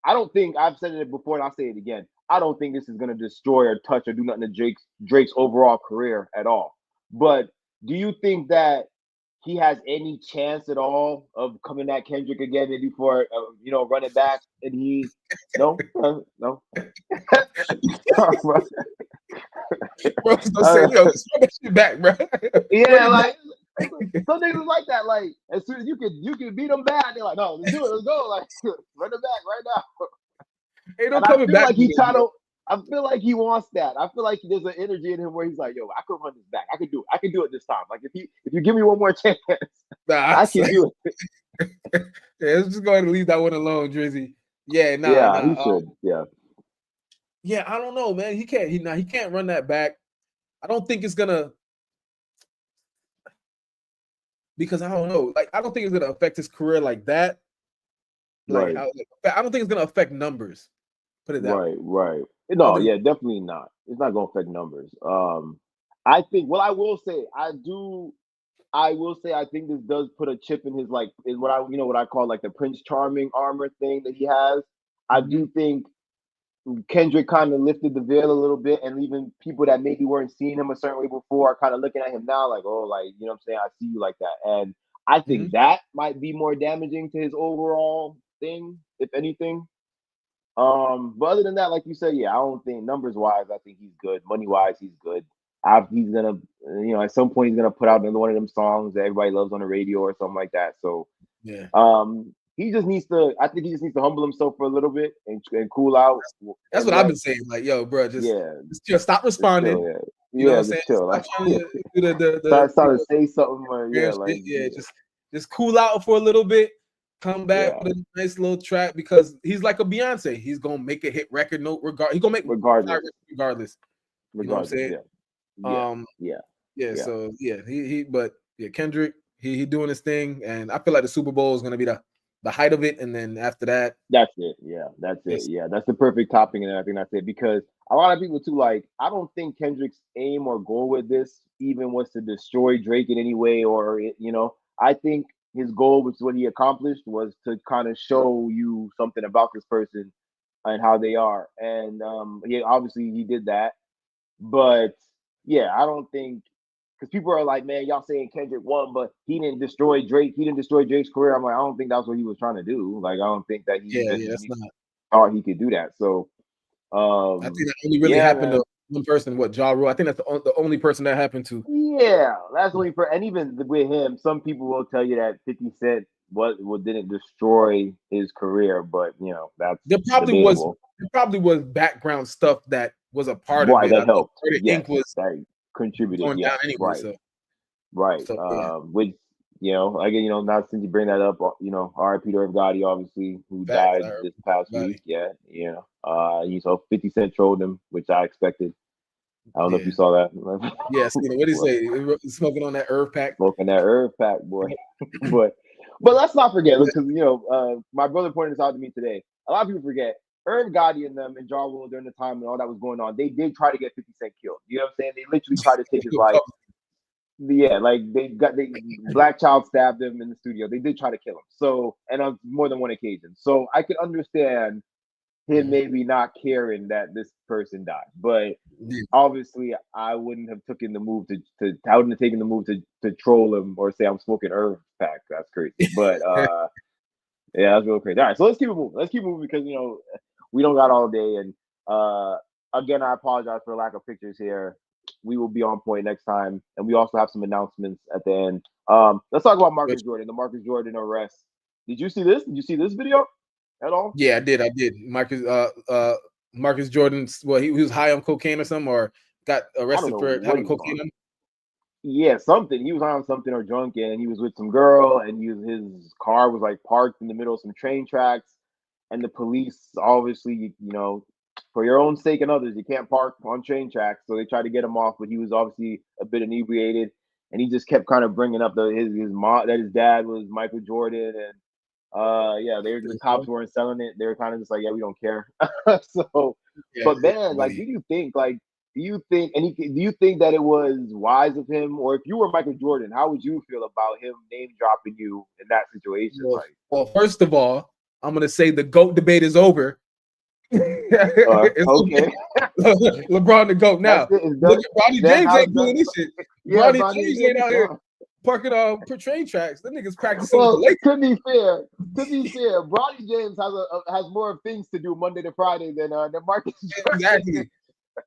I don't think I've said it before and I'll say it again. I don't think this is going to destroy or touch or do nothing to Drake's overall career at all. But do you think that he has any chance at all of coming at Kendrick again, maybe for running back? And he no. No. Bro, don't say, yo, just run that shit back, bro. Yeah, like some niggas like that. Like as soon as you can beat them bad, they're like, no, let's do it, let's go, like run it back right now. Ain't no And I coming feel back. like he try to. I feel like he wants that. I feel like there's an energy in him where he's like, yo, I could run this back. I could do it. I can do it this time. Like if you give me one more chance, I can do it. Yeah, let's just go ahead and leave that one alone, Drizzy. Yeah, he should. Yeah, I don't know, man. He can't run that back. I don't think it's gonna, because I don't know. Like, I don't think it's gonna affect his career like that. Like, I don't think it's gonna affect numbers. Put it that way. Right. No, yeah, definitely not. It's not gonna affect numbers. I think. Well, I will say, I think this does put a chip in his in what I call like the Prince Charming armor thing that he has. I do think Kendrick kind of lifted the veil a little bit, and even people that maybe weren't seeing him a certain way before are kind of looking at him now like, oh, like, you know what I'm saying? I see you like that. And I think that might be more damaging to his overall thing, if anything. But other than that, like you said, yeah, I don't think numbers wise, I think he's good. Money wise, he's good. He's gonna, at some point, he's gonna put out another one of them songs that everybody loves on the radio or something like that. So, yeah. He just needs to. I think he just needs to humble himself for a little bit and cool out. That's what I've been saying. Like, yo, bro, just stop responding. Chill, you know what I'm saying? Chill. Stop trying to do trying to say something. Or, just cool out for a little bit. Come back with a nice little track, because he's like a Beyonce. He's gonna make a hit record. He's gonna make regardless. You know what I'm saying? So Kendrick, he doing his thing, and I feel like the Super Bowl is gonna be the height of it, and then after that, that's it. Yeah, that's it. Yeah, that's the perfect topping, and I think that's it. Because a lot of people too, like, I don't think Kendrick's aim or goal with this even was to destroy Drake in any way, or I think his goal, which is what he accomplished, was to kind of show you something about this person and how they are. And obviously he did that. But yeah, I don't think, because people are like, man, y'all saying Kendrick won, but he didn't destroy Drake. He didn't destroy Drake's career. I'm like, I don't think that's what he was trying to do. Like, I don't think that he thought he could do that. So I think that only really happened to one person. What, Ja Rule? I think that's the only person that happened to. Yeah, that's the only person. And even with him, some people will tell you that 50 Cent didn't destroy his career, but that's there probably was background stuff that was a part of it. That helped. That contributed. Going down anyway, right. Which again, now since you bring that up, R.I.P. to Irv Gotti, obviously, who died this past week. So 50 Cent trolled him, which I expected. I don't know if you saw that. Yes. What did he say? Smoking on that Irv pack. Smoking that Irv pack, boy. but let's not forget, because my brother pointed this out to me today. A lot of people forget Irv Gotti and them and Ja Rule during the time and all that was going on. They did try to get 50 Cent killed. You know what I'm saying? They literally tried to take his life. Yeah, like Black Child stabbed him in the studio. They did try to kill him. So, and on more than one occasion. So I could understand him maybe not caring that this person died, but obviously I wouldn't have taken the move to troll him or say I'm smoking Irv pack. That's crazy. But yeah, that's real crazy. All right, so let's keep it moving because we don't got all day. And again, I apologize for the lack of pictures here. We will be on point next time, and we also have some announcements at the end. Let's talk about Marcus Jordan. The Marcus Jordan arrest. Did you see this? Did you see this video? at all? Yeah, I did. Marcus Jordan's, well, he was high on cocaine or something, or got I don't arrested know for what having he was cocaine on. on. Yeah, something. He was on something or drunk, and he was with some girl, and his car was like parked in the middle of some train tracks, and the police obviously, for your own sake and others, you can't park on train tracks, so they tried to get him off, but he was obviously a bit inebriated, and he just kept kind of bringing up his mom that his dad was Michael Jordan, and yeah, the cops weren't selling it. They were kind of just like, yeah, we don't care. So, Yeah, but man, but like, do you think that it was wise of him, or if you were Michael Jordan, how would you feel about him name dropping you in that situation? Like, well, first of all, I'm gonna say the GOAT debate is over. okay, LeBron the GOAT. that's Now, it. It's look done. at Bronny Then James how ain't it's done. doing this shit. Yeah, Bronny Bronny James did ain't it. out here parking per train tracks. That nigga's practicing with the Well, Lakers. to be fair, Bronny James has more things to do Monday to Friday than Marcus Jordan. Exactly.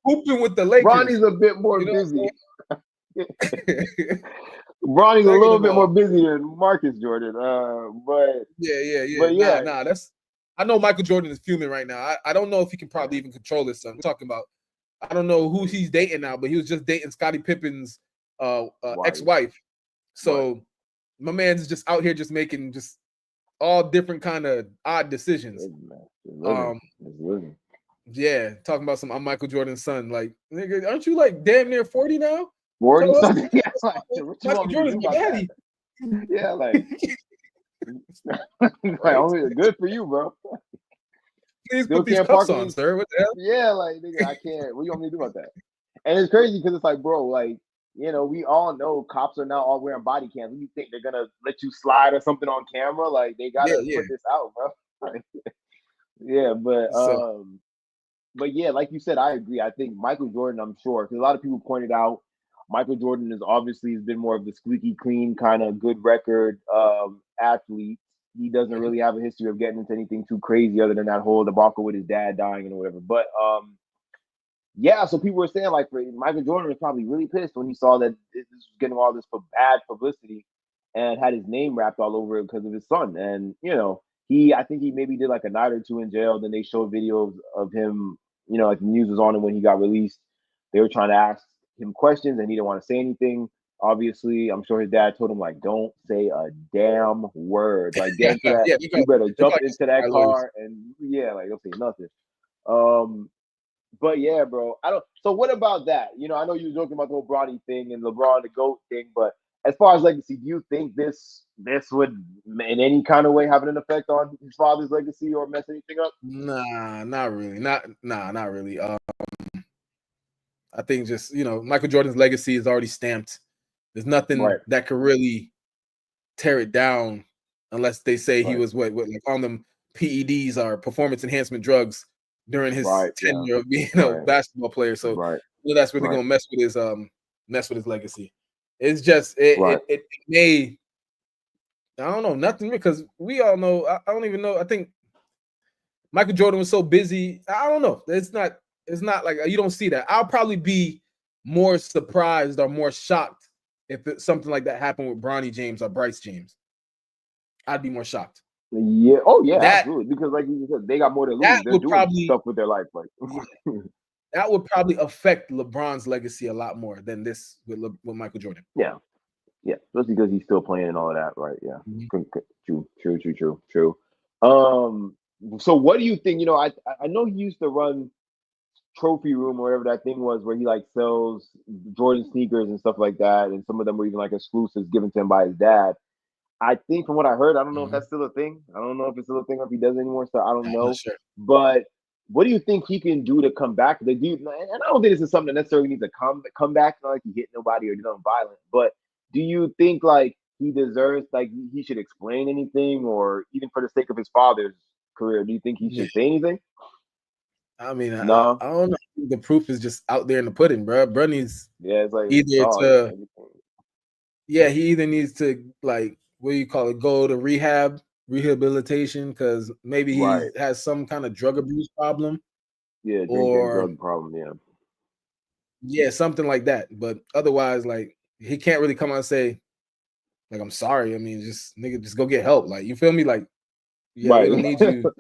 Hooping with the Lakers. Bronny's a bit more You know busy. Bronny's Bronny's a little bit more busy than Marcus Jordan. But yeah, Nah. I know Michael Jordan is fuming right now. I don't know if he can probably even control his son. We're talking about, I don't know who he's dating now, but he was just dating Scottie Pippen's ex-wife. So my man's just out here just making just all different kind of odd decisions. Yeah, talking about I'm Michael Jordan's son. Like, nigga, aren't you like damn near 40 now? 40 something. Yeah, like, Michael Jordan's my daddy. Yeah, like, like, only good for you, bro. Please put these cuffs on, sir. What the hell? Yeah, like, nigga, I can't. What do you want me to do about that? And it's crazy because it's like, bro, like, we all know cops are now all wearing body cams. You think they're gonna let you slide or something on camera? Like, they gotta put this out, bro. Yeah, but yeah, like you said, I agree. I think Michael Jordan, I'm sure, because a lot of people pointed out Michael Jordan is obviously has been more of the squeaky clean kind of good record athlete. He doesn't really have a history of getting into anything too crazy other than that whole debacle with his dad dying and whatever. But yeah, so people were saying like Michael Jordan was probably really pissed when he saw that this was getting all this bad publicity and had his name wrapped all over it because of his son. And I think he maybe did like a night or two in jail. Then they showed videos of him, like the news was on him when he got released. They were trying to ask him questions and he didn't want to say anything. Obviously, I'm sure his dad told him like, "Don't say a damn word. Like, get into that. You better jump into that car and like, don't say nothing." But yeah, bro. I don't. So what about that? I know you were joking about the whole Bronny thing and LeBron the GOAT thing, but as far as legacy, do you think this would in any kind of way have an effect on his father's legacy or mess anything up? Nah, not really. Not really. I think just Michael Jordan's legacy is already stamped. There's nothing that could really tear it down unless they say he was what like on them PEDs or performance enhancement drugs during his tenure of being a basketball player. So that's really gonna mess with his legacy. It's just it may, I don't know, nothing, because we all know, I don't even know. I think Michael Jordan was so busy. I don't know. It's not like you don't see that. I'll probably be more surprised or more shocked if something like that happened with Bronny James or Bryce James. I'd be more shocked. Yeah. Oh yeah, absolutely. Because like you said, they got more to lose. They're doing stuff with their life. Like that would probably affect LeBron's legacy a lot more than this with Michael Jordan. Yeah. Yeah. Especially because he's still playing and all of that, right? Yeah. True. So what do you think? I know he used to run Trophy Room or whatever that thing was, where he like sells Jordan sneakers and stuff like that, and some of them were even like exclusives given to him by his dad. I think from what I heard, I don't know if that's still a thing. I don't know if it's still a thing or if he does anymore. So I don't know. Sure. But what do you think he can do to come back? And I don't think this is something that necessarily needs to come back. Not like he hit nobody or did nothing violent. But do you think like he deserves, like he should explain anything, or even for the sake of his father's career, do you think he should say anything? I mean, no. I don't know. The proof is just out there in the pudding, bro. Bro needs it's like either he either needs to, like, what do you call it, go to rehabilitation, because maybe he has some kind of drug abuse problem. Yeah, drug problem, yeah, something like that. But otherwise, like, he can't really come out and say, like, I'm sorry. I mean, just go get help. Like, you feel me? Like, Yeah, we don't need you.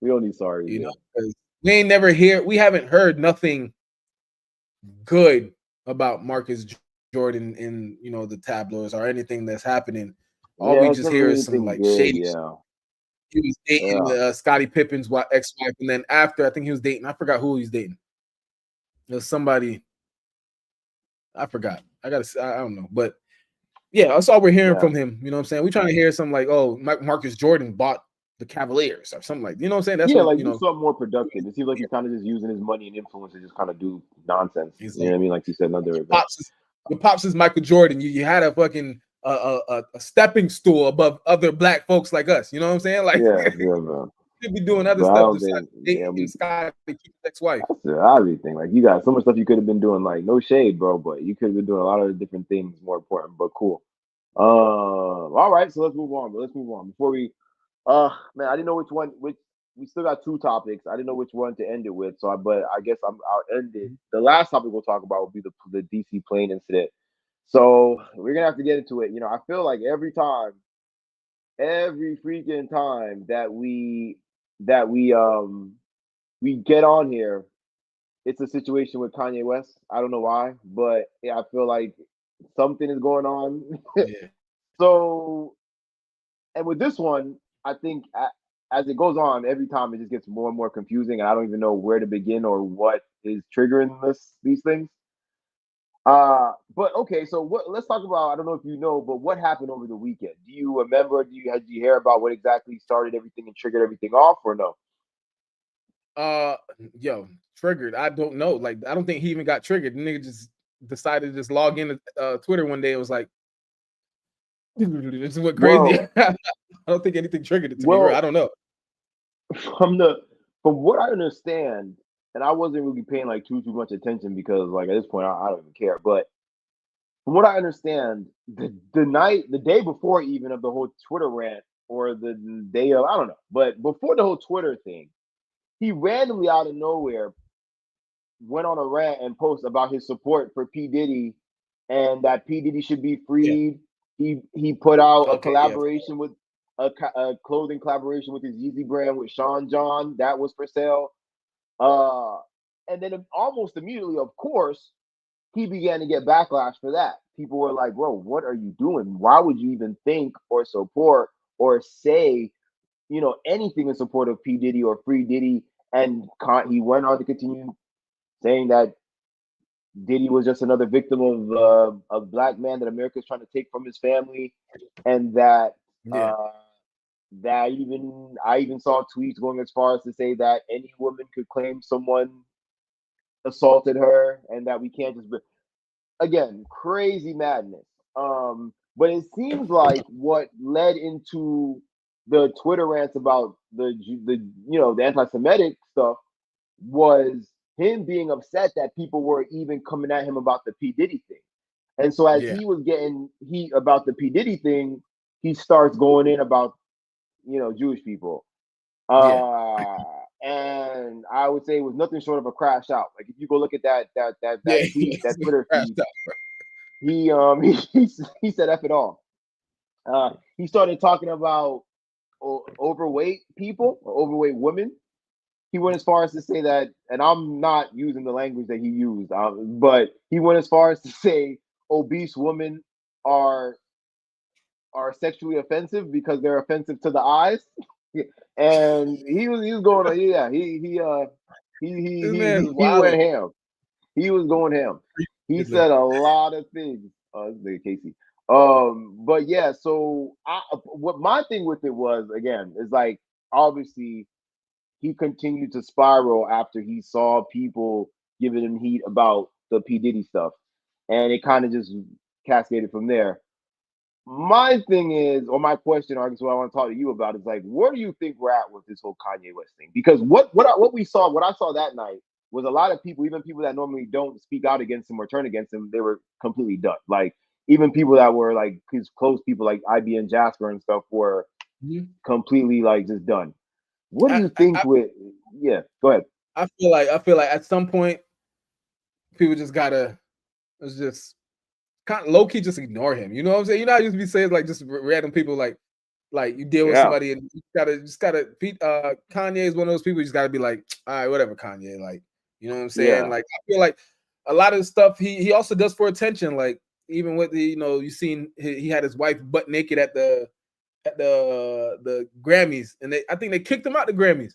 We don't need sorry. You know, because we haven't heard nothing good about Marcus Jordan in the tabloids or anything that's happening. All we It's just never hear really is some anything like good. shady. Yeah. He was dating Scottie Pippen's ex-wife, and then after I think he was dating, I forgot who he's dating. There's somebody I forgot. I don't know, but yeah, that's all we're hearing from him. You know what I'm saying? We're trying to hear something like, oh, Marcus Jordan bought the Cavaliers or something like. You know what I'm saying? That's what like do something more productive. It seems like he's kind of just using his money and influence to just kind of do nonsense. You know what I mean? Like you said, another your pops is Michael Jordan. You had a fucking a stepping stool above other black folks like us. You know what I'm saying? Like, man. You could be doing other stuff besides dating Scottie ex-wife. That's the everything. Like you got so much stuff you could have been doing. Like no shade, bro, but you could have been doing a lot of different things more important. But cool. All right, so let's move on. But let's move on before we. Man, I didn't know which. We still got two topics. I didn't know which one to end it with. But I guess I'll end it. The last topic we'll talk about will be the DC plane incident. So we're gonna have to get into it. I feel like every freaking time that we get on here, it's a situation with Kanye West. I don't know why, but I feel like something is going on. Yeah. So, and with this one, I think as it goes on, every time it just gets more and more confusing, and I don't even know where to begin or what is triggering these things. But okay, so let's talk about. I don't know if you know, but what happened over the weekend? Do you remember? Did you hear about what exactly started everything and triggered everything off, or no? Yo, triggered. I don't know. Like, I don't think he even got triggered. The nigga just decided to just log into Twitter one day. It was like, this is what crazy. I don't think anything triggered it to be real. I don't know. From what I understand, and I wasn't really paying like too much attention because like at this point I don't even care. But from what I understand, the day before even of the whole Twitter rant, or the day of, I don't know, but before the whole Twitter thing, he randomly out of nowhere went on a rant and posted about his support for P. Diddy and that P. Diddy should be freed. Yeah. He put out a collaboration with a clothing collaboration with his Yeezy brand with Sean John that was for sale. And then almost immediately, of course, he began to get backlash for that. People were like, bro, what are you doing? Why would you even think or support or say, anything in support of P. Diddy or Free Diddy? And he went on to continue saying that Diddy was just another victim of a black man that America is trying to take from his family, and that I even saw tweets going as far as to say that any woman could claim someone assaulted her, and that we can't just again crazy madness. But it seems like what led into the Twitter rants about the anti-Semitic stuff was him being upset that people were even coming at him about the P. Diddy thing. And so as he was getting heat about the P. Diddy thing, he starts going in about, Jewish people. And I would say it was nothing short of a crash out. Like if you go look at that tweet, that Twitter feed, he said F it all. He started talking about overweight people or overweight women. He went as far as to say that, and I'm not using the language that he used, but he went as far as to say obese women are sexually offensive because they're offensive to the eyes. And he was going on, he went ham. He was going ham. He said a lot of things. This Casey. But yeah, so what my thing with it was, again, is like obviously he continued to spiral after he saw people giving him heat about the P. Diddy stuff. And it kind of just cascaded from there. My thing is, or my question, or what I want to talk to you about is like, where do you think we're at with this whole Kanye West thing? Because what I saw that night was a lot of people, even people that normally don't speak out against him or turn against him, they were completely done. Like even people that were like his close people, like IB and Jasper and stuff, were completely like just done. What do you think yeah, go ahead. I feel like at some point people just gotta just kind of low key just ignore him. You know what I'm saying? You know, I used to be saying like just random people like Like you deal with somebody and you gotta Kanye is one of those people you just gotta be like, all right, whatever, Kanye. Like, you know what I'm saying? Yeah. Like I feel like a lot of the stuff he also does for attention. Like even with the, you know, you seen he had his wife butt naked at the Grammys, and I think they kicked him out the Grammys.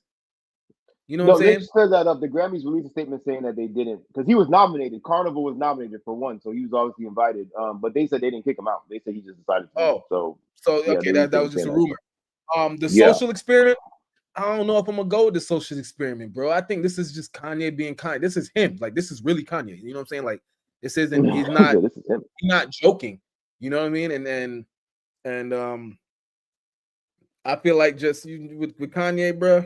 You know what I'm No, they saying? cleared that up. The Grammys released a statement saying that they didn't, because he was nominated. Carnival was nominated for one, so he was obviously invited. But they said they didn't kick him out. They said he just decided to leave. Oh, So so yeah, okay, they released that a was just a statement saying rumor. The that. Yeah. social experiment. I don't know if I'm gonna go with the social experiment, bro. I think this is just Kanye being Kanye. This is him. Like this is really Kanye. You know what I'm saying? Like this isn't. He's not. Yeah, this is him. He's not joking. You know what I mean? And I feel like just with Kanye, bro.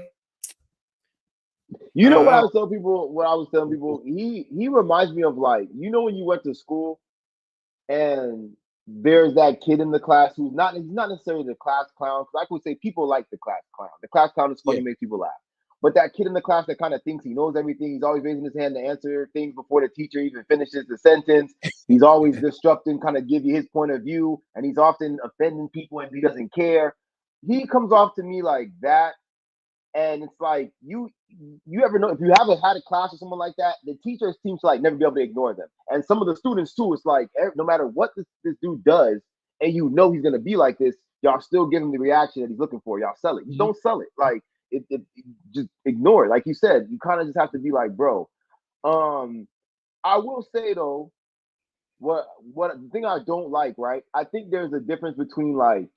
You know what I was telling people? What I was telling people, he reminds me of, like, you know, when you went to school and there's that kid in the class he's not necessarily the class clown, because I could say people like the class clown. The class clown is funny, makes people laugh. But that kid in the class that kind of thinks he knows everything, he's always raising his hand to answer things before the teacher even finishes the sentence. He's always disrupting, kind of give you his point of view, and he's often offending people and he doesn't care. He comes off to me like that. And it's like, you ever know, if you haven't had a class or someone like that, the teachers seem to like never be able to ignore them. And some of the students too, it's like no matter what this dude does, and you know he's gonna be like this, y'all still give him the reaction that he's looking for. Y'all sell it. You don't sell it. Like it just ignore it. Like you said, you kind of just have to be like, bro. I will say though, what the thing I don't like, right? I think there's a difference between like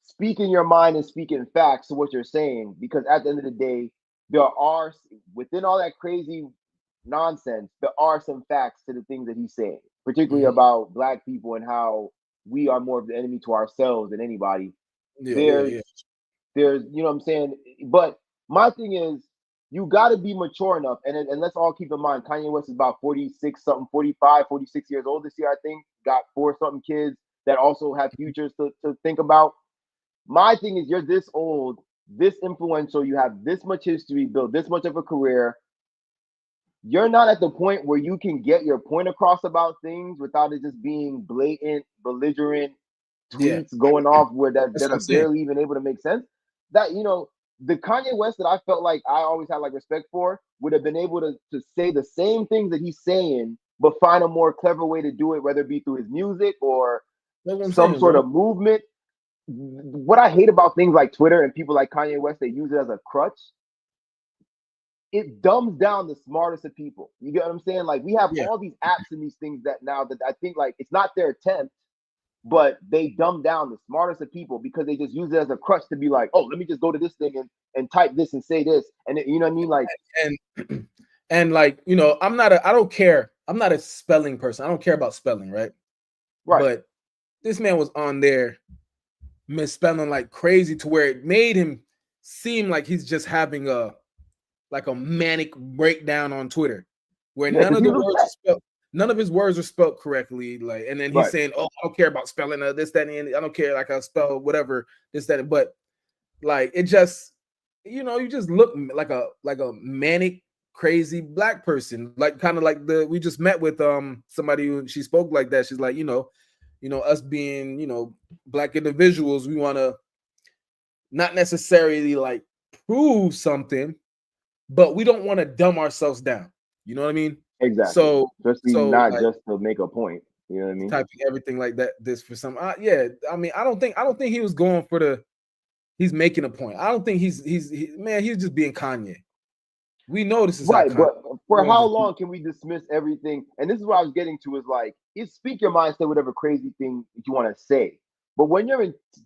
speaking your mind and speaking facts to what you're saying, because at the end of the day, there are, within all that crazy nonsense, there are some facts to the things that he's saying, particularly about Black people and how we are more of the enemy to ourselves than anybody. There's you know what I'm saying? But my thing is, you got to be mature enough, and let's all keep in mind, Kanye West is about 46 something, 45, 46 years old this year, I think. Got 4 something kids that also have futures to think about. My thing is, you're this old, this influential, you have this much history, built this much of a career. You're not at the point where you can get your point across about things without it just being blatant, belligerent tweets going off where that are barely even able to make sense. That, you know, the Kanye West that I felt like I always had like respect for would have been able to say the same things that he's saying, but find a more clever way to do it, whether it be through his music or some sort of movement. What I hate about things like Twitter and people like Kanye West, they use it as a crutch. It dumbs down the smartest of people. You get what I'm saying? Like, we have all these apps and these things that now that I think, like, it's not their attempt, but they dumb down the smartest of people because they just use it as a crutch to be like, oh, let me just go to this thing and type this and say this. And you know what I mean? Like, and like, you know, I don't care. I'm not a spelling person. I don't care about spelling, right? But this man was on there misspelling like crazy to where it made him seem like he's just having a manic breakdown on Twitter, where none of his words are spelled correctly. Like, and then he's saying, "Oh, I don't care about spelling this, that, and I don't care. Like, I spell whatever this, that." But like, it just, you know, you just look like a manic, crazy Black person. Like, kind of like we just met with somebody who she spoke like that. She's like, you know, us being, you know, Black individuals, we want to not necessarily like prove something, but we don't want to dumb ourselves down. You know what I mean? Exactly. So not like, just to make a point. You know what I mean? Typing everything like that. This for some. Yeah. I mean, I don't think he was going for he's making a point. I don't think he's just being Kanye. We know this is right, but for how long can we dismiss everything? And this is what I was getting to, is like, speak your mind, say whatever crazy thing you want to say. But when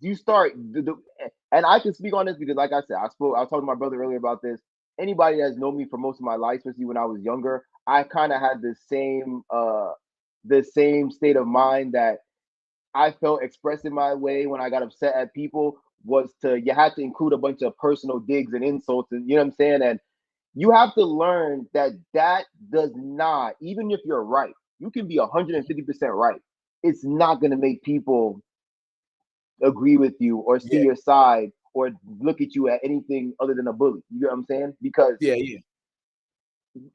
you start, and I can speak on this because, like I said, I was talking to my brother earlier about this. Anybody that's known me for most of my life, especially when I was younger, I kind of had the same state of mind that I felt expressing my way when I got upset at people was you had to include a bunch of personal digs and insults, and you know what I'm saying? And you have to learn that does not, even if you're right, you can be 150% right. It's not going to make people agree with you or see your side or look at you at anything other than a bully. You know what I'm saying? Because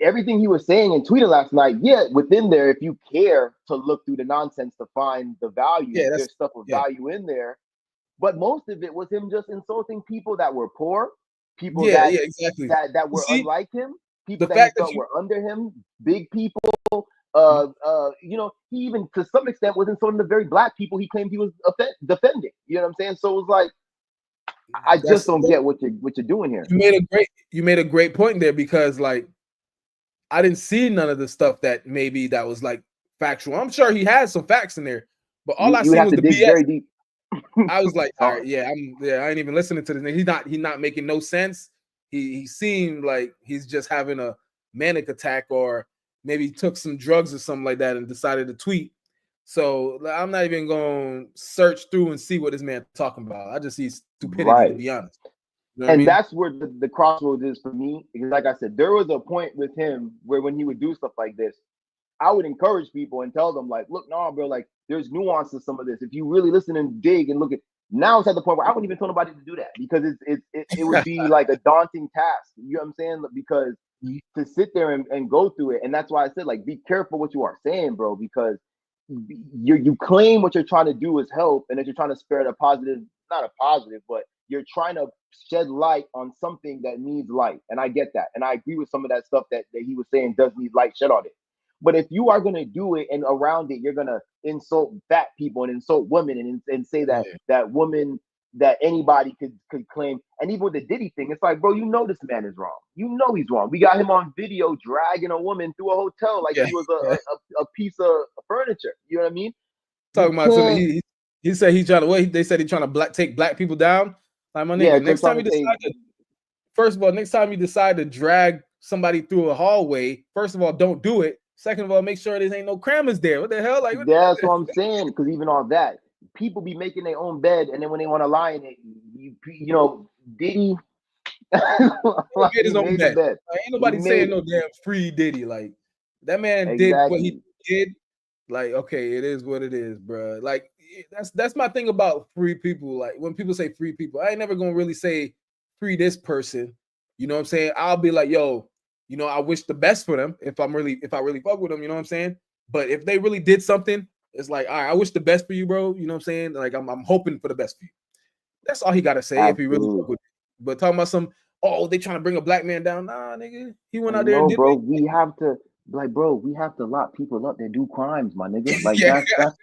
everything he was saying and tweeting last night, within there, if you care to look through the nonsense to find the value, there's stuff of value in there. but most of it was him just insulting people that were poor, people Yeah, yeah, exactly. that You were see, unlike him, the people that he fact that felt you were under him, big people. Mhm. You know, he even to some extent was insulting the very black people he claimed he was defending. You know what I'm saying? So it was like, I just that's don't get what you're doing here. you made a great point there because like I didn't see none of the stuff that maybe that was like factual. I'm sure he had some facts in there, but all I You would seen have was to the dig BS. very deep. I was like, It's all right, hard. I ain't even listening to this. He's not making no sense. He seemed like he's just having a manic attack, or maybe took some drugs or something like that and decided to tweet. So I'm not even going to search through and see what this man talking about. I just see stupidity, to Right. be honest. You know what I And mean? that's where the crossroads is for me. Because like I said, there was a point with him where when he would do stuff like this, I would encourage people and tell them, like, look, no, bro, like there's nuance to some of this. If you really listen and dig and look at, now it's at the point where I wouldn't even tell nobody to do that, because it would be like a daunting task. You know what I'm saying? Because to sit there and go through it. And that's why I said, like, be careful what you are saying, bro, because you claim what you're trying to do is help, and that you're trying to spread a positive, not a positive, but you're trying to shed light on something that needs light. And I get that. And I agree with some of that stuff that he was saying does need light shed on it. But if you are going to do it and around it, you're going to insult fat people and insult women and say that Yeah. that woman that anybody could claim. And even with the Diddy thing, it's like, bro, you know this man is wrong. You know he's wrong. We got him on video dragging a woman through a hotel like Yeah. she was Yeah. a piece of furniture. You know what I mean? You Talking about something, can't. he said he's trying to what they said he's trying to take black people down. Like, my Yeah, nigga, kept next trying time to you say decide to first of all, next time you decide to drag somebody through a hallway, first of all, don't do it. Second of all, make sure there ain't no crammers there. What the hell? Like, that's what I'm saying. Because even on that, people be making their own bed, and then when they want to lie in it, you know, Diddy, he made he his own made the bed. bed. Like, ain't He nobody saying made no damn free Diddy. Like, that man did what he exactly. did. Like, okay, it is what it is, bro. Like, that's my thing about free people. Like, when people say free people, I ain't never gonna really say free this person. You know what I'm saying? I'll be like, yo, you know, I wish the best for them if I really fuck with them. You know what I'm saying? But if they really did something, it's like, all right, I wish the best for you, bro. You know what I'm saying? Like, I'm hoping for the best for you. That's all he got to say if he really fuck Absolutely. with you. But talking about some, oh, they trying to bring a black man down. Nah, nigga. He went I out there and know, did bro. what We have to, like, bro, we have to lock people up that do crimes, my nigga. Like, yeah, that's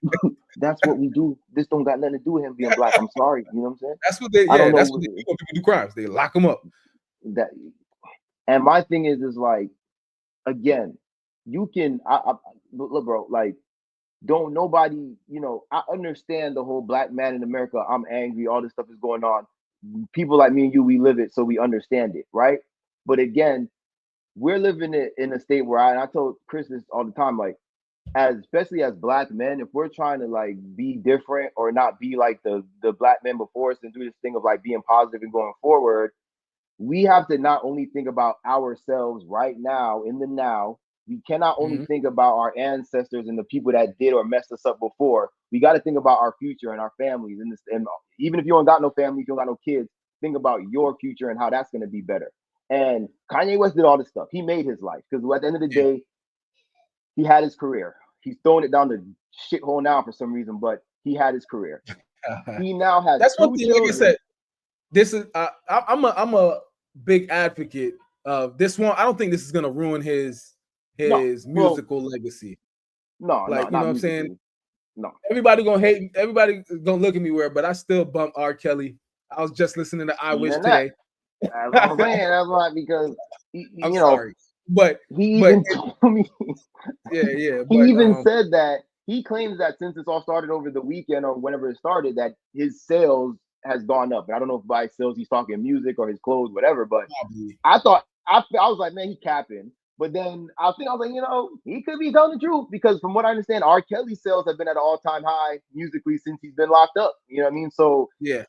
that's what we do. This don't got nothing to do with him being black. I'm sorry. You know what I'm saying? that's I don't what they know do when people do crimes. They lock them up. that. And my thing is like, again, you can, look, bro, like, don't nobody, you know, I understand the whole black man in America. I'm angry. All this stuff is going on. People like me and you, we live it, so we understand it, right? But again, we're living it in a state where I told Chris this all the time, like, as especially as black men, if we're trying to like be different or not be like the black men before us and do this thing of like being positive and going forward, we have to not only think about ourselves right now in the now. We cannot only Mhm. think about our ancestors and the people that did or messed us up before. We got to think about our future and our families. And, this, and even if you don't got no family, if you don't got no kids, think about your future and how that's going to be better. And Kanye West did all this stuff. He made his life, because at the end of the Yeah. day, he had his career. He's throwing it down the shithole now for some reason, but he had his career. He now has That's one two thing. Like I said, children. this is I'm a big advocate of this one. I don't think this is gonna ruin No, his well, musical legacy. no, Like, you know not what I'm saying? musically. No. Everybody gonna hate. Everybody gonna look at me weird, but I still bump R. Kelly. I was just listening to I Wish Even that. today. That's what I'm saying. That's why, because I'm you know, sorry, but he but even told me, yeah, he but even said that he claims that since this all started over the weekend or whenever it started, that his sales has gone up. And I don't know if by sales he's talking music or his clothes, whatever. But probably. I thought I was like, man, he capping. But then I was like, you know, he could be telling the truth, because from what I understand, R. Kelly sales have been at an all-time high musically since he's been locked up. You know what I mean? So Yeah.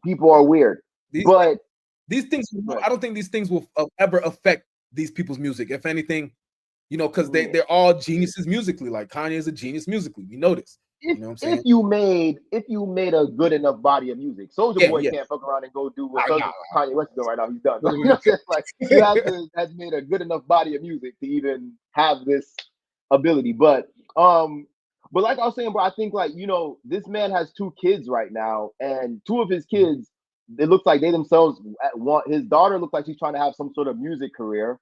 people are weird. These But these things, but I don't think these things will ever affect these people's music. If anything, you know, because yeah. they're all geniuses musically. Like, Kanye is a genius musically. We know this. You know what I'm saying? If you made a good enough body of music, Soldier Yeah, Boy yeah. can't fuck around and go do what Nah, nah. Kanye West is doing right now. He's done. You know what I'm saying? Like, you have to have made a good enough body of music to even have this ability. But But like I was saying, bro, I think like, this man has 2 kids right now, and 2 of his Mhm. kids, it looks like they themselves want. His daughter looks like she's trying to have some sort of music career.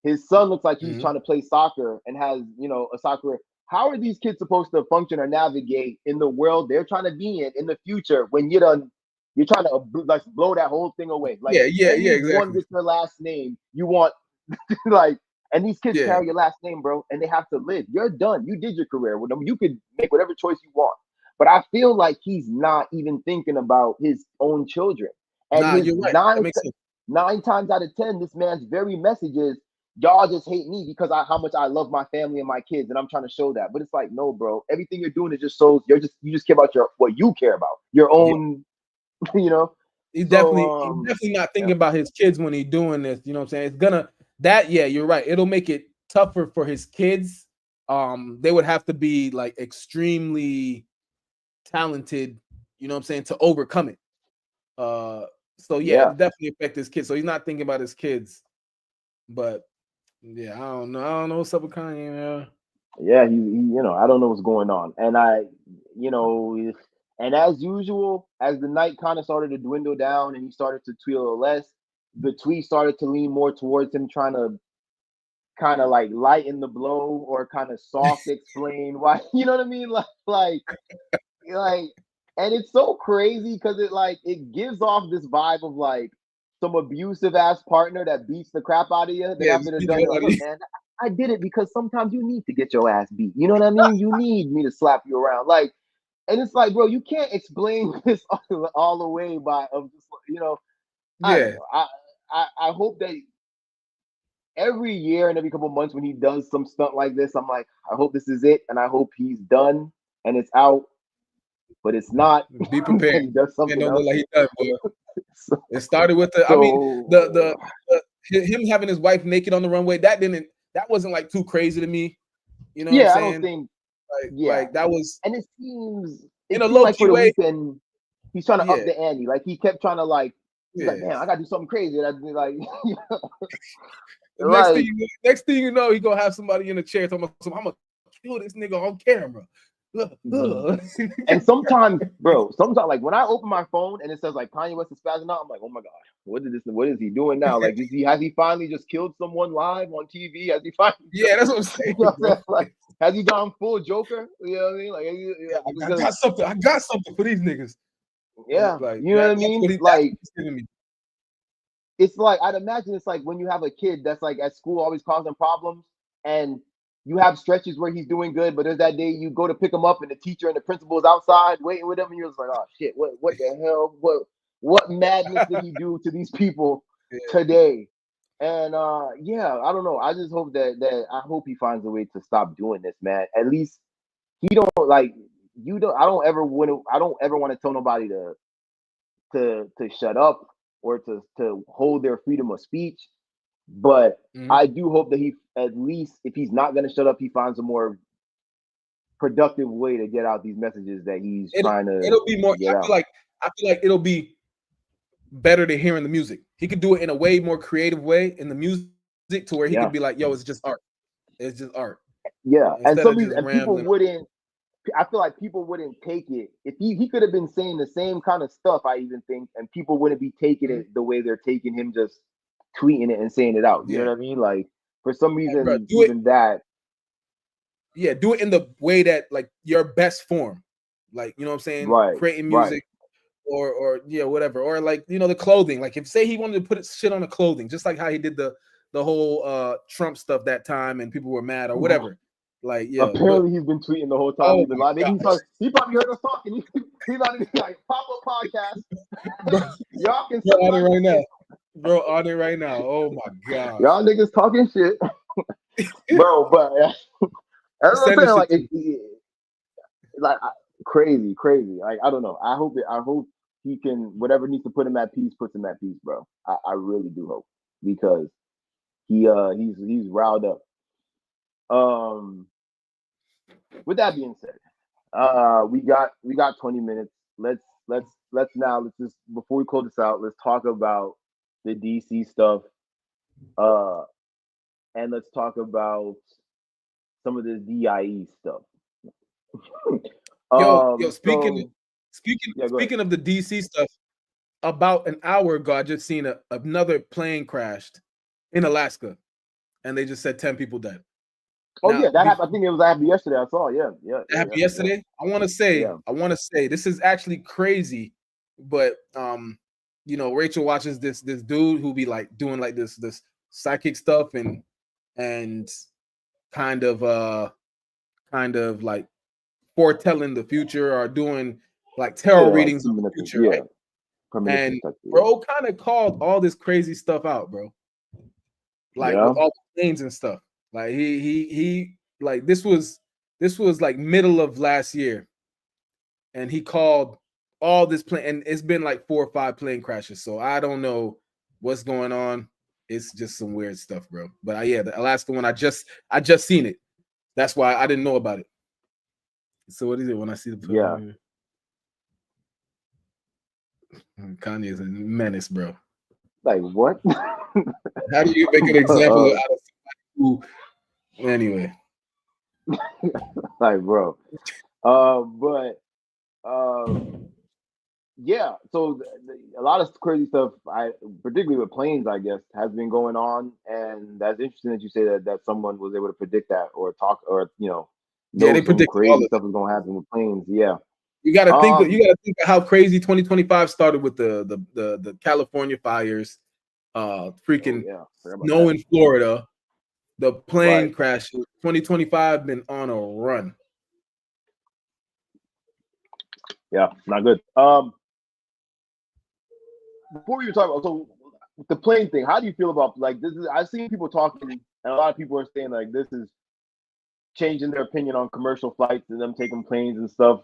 His son looks like he's Mhm. trying to play soccer and has, a soccer career. How are these kids supposed to function or navigate in the world they're trying to be in the future when you're trying to like blow that whole thing away? Like, Yeah, send yeah, me one exactly. with your last name. You want like, and these kids Yeah, carry your last name, bro, and they have to live. You're done. You did your career with them. You could make whatever choice you want. But I feel like he's not even thinking about his own children. And nah, his you're right. That makes sense. 9 times out of 10, this man's very message is, y'all just hate me because how much I love my family and my kids, and I'm trying to show that. But it's like, no, bro. Everything you're doing is just so you just care about what you care about, your Yeah, own, you know. he's So definitely not yeah, thinking about his kids when he's doing this. You know what I'm saying? It's gonna that. Yeah, you're right. It'll make it tougher for his kids. They would have to be like extremely talented. You know what I'm saying, to overcome it. Uh, so yeah, yeah, it'll definitely affect his kids. So he's not thinking about his kids. But yeah, I don't know. I don't know what's up with Kanye. yeah. I don't know what's going on, and you know, and as usual, as the night kind of started to dwindle down, and he started to tweet a little less, the tweet started to lean more towards him trying to kind of like lighten the blow or kind of soft explain why. You know what I mean? Like, and it's so crazy because it gives off this vibe of like some abusive ass partner that beats the crap out of you. Then Yeah, after just they're beat the done, hell you're like, out of look, you. man, I did it because sometimes you need to get your ass beat. You know what I mean? You need me to slap you around, like, and it's like, bro, you can't explain this all the way by of just, I don't Yeah, know. I hope that every year and every couple months when he does some stunt like this, I'm like, I hope this is it, and I hope he's done and it's out, but it's not. be prepared. And he does And something don't look else. like he done, boy. So, It started with the. I mean, so him having his wife naked on the runway. That wasn't like too crazy to me. You know what I'm yeah, I don't saying? think, Like yeah, that was and it seems in a low like key for the way. weekend he's trying to up Yeah, the ante. Like he kept trying to like. He's like, damn, I yes. gotta do something crazy. And I'd be like, The next thing like, you know, he gonna have somebody in a chair talking about, I'm gonna kill this nigga on camera. and sometimes, bro, sometimes like when I open my phone and it says like Kanye West is spazzing out, I'm like, oh my god, what is he doing now? Like, has he finally just killed someone live on TV? Has he finally just, Yeah, that's what I'm you saying, know what I'm bro. saying? Like, has he gone full Joker? You know what I mean? Like, Yeah, I because got something. I got something for these niggas. yeah, Like you know what I that's mean? what Like, he's giving me. it's like I'd imagine it's like when you have a kid that's like at school always causing problems, and you have stretches where he's doing good, but there's that day you go to pick him up and the teacher and the principal is outside waiting with him, and you're just like, oh shit, what the hell? What madness did he do to these people Yeah. today? And yeah, I don't know. I just hope that I hope he finds a way to stop doing this, man. At least he don't like you don't I don't ever want to tell nobody to shut up or to hold their freedom of speech. But Mhm. I do hope that he, at least if he's not going to shut up, he finds a more productive way to get out these messages that he's It trying it'll be more. to get out. I feel like it'll be better to hear in the music. He could do it in a way more creative way in the music to where he Yeah, could be like, "Yo, it's just art. It's just art," yeah. And instead some of of these just and people rambling. wouldn't. I feel like people wouldn't take it if he could have been saying the same kind of stuff. I even think, and people wouldn't be taking Mhm. it the way they're taking him just tweeting it and saying it out. You know Yeah, what I mean? Like for some like, bro, reason, do it. even that. Yeah, do it in the way that like your best form. Like you know what I'm saying, Right, creating right. music or yeah, whatever. Or like the clothing. Like if say he wanted to put shit on the clothing, just like how he did the whole Trump stuff that time and people were mad or whatever. Like yeah, but Apparently, he's been tweeting the whole time oh we've been my live. Maybe gosh, he probably heard us talking. He's on it like pop up bro, podcast. Y'all can bro suck on it my right now, dick. bro on it right now. Oh my gosh, Y'all niggas talking shit, bro. But that's what I'm send the saying. shit Like, to me. like crazy, crazy. Like, I don't know. I hope he can whatever needs to put him at peace, puts him at peace, bro. I really do hope because he's riled up. Um, with that being said, we got 20 minutes. Let's just before we close this out, let's talk about the DC stuff. Uh, and let's talk about some of this DIE stuff. Speaking So yeah, go ahead. speaking of the DC stuff, about an hour ago, I just seen another plane crashed in Alaska, and they just said 10 people dead. Oh Now, yeah, that happened. I think it was happened yesterday. I saw. Yeah, that happened yesterday. I want to Yeah. say this is actually crazy, but Rachel watches this dude who be like doing like this psychic stuff and kind of like foretelling the future or doing like tarot like readings of the future, yeah, right? And stuff, yeah. bro kind of called all this crazy stuff out, bro. Like Yeah. with all the planes and stuff. Like he like this was like middle of last year, and he called all this plane, and it's been like 4 or 5 plane crashes. So I don't know what's going on. It's just some weird stuff, bro. But yeah, the Alaska one, I just seen it. That's why I didn't know about it. So what is it when I see the Yeah. Kanye is a menace, bro. Like what? How do you make an example out of somebody who? Anyway, like bro. But yeah. So a lot of crazy stuff. Particularly with planes, I guess, has been going on, and that's interesting that you say that someone was able to predict that or talk or know they some predicted all crazy of stuff is going to happen with planes. Yeah. You got to think. You got to think of how crazy 2025 started with the California fires, freaking snow in Florida, the plane crashes. 2025 been on a run. Yeah, not good. Before we were talking about the plane thing, how do you feel about like this? I've seen people talking, and a lot of people are saying like this is changing their opinion on commercial flights and them taking planes and stuff.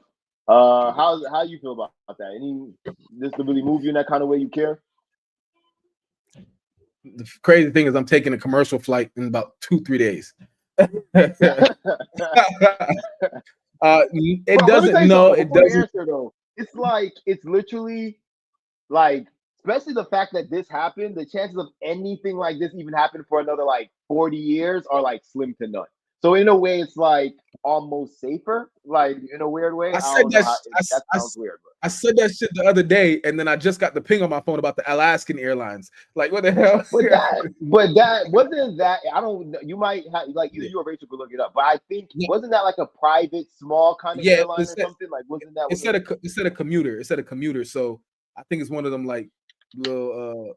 How you feel about that? This to really move you in that kind of way? You care? The crazy thing is, I'm taking a commercial flight in about 2-3 days. It doesn't. No, it doesn't. Answer, though. It's like it's literally like, especially the fact that this happened. The chances of anything like this even happen for another like 40 years are like slim to none. So in a way, it's like almost safer, like in a weird way. That sounds weird. But. I said that shit the other day, and then I just got the ping on my phone about the Alaskan Airlines. Like, what the hell? But that wasn't that. I don't. You might have like either you or Rachel could look it up. But I think wasn't that like a private, small kind of airline or something? Like, wasn't that? It said a commuter. It said a commuter. So I think it's one of them like little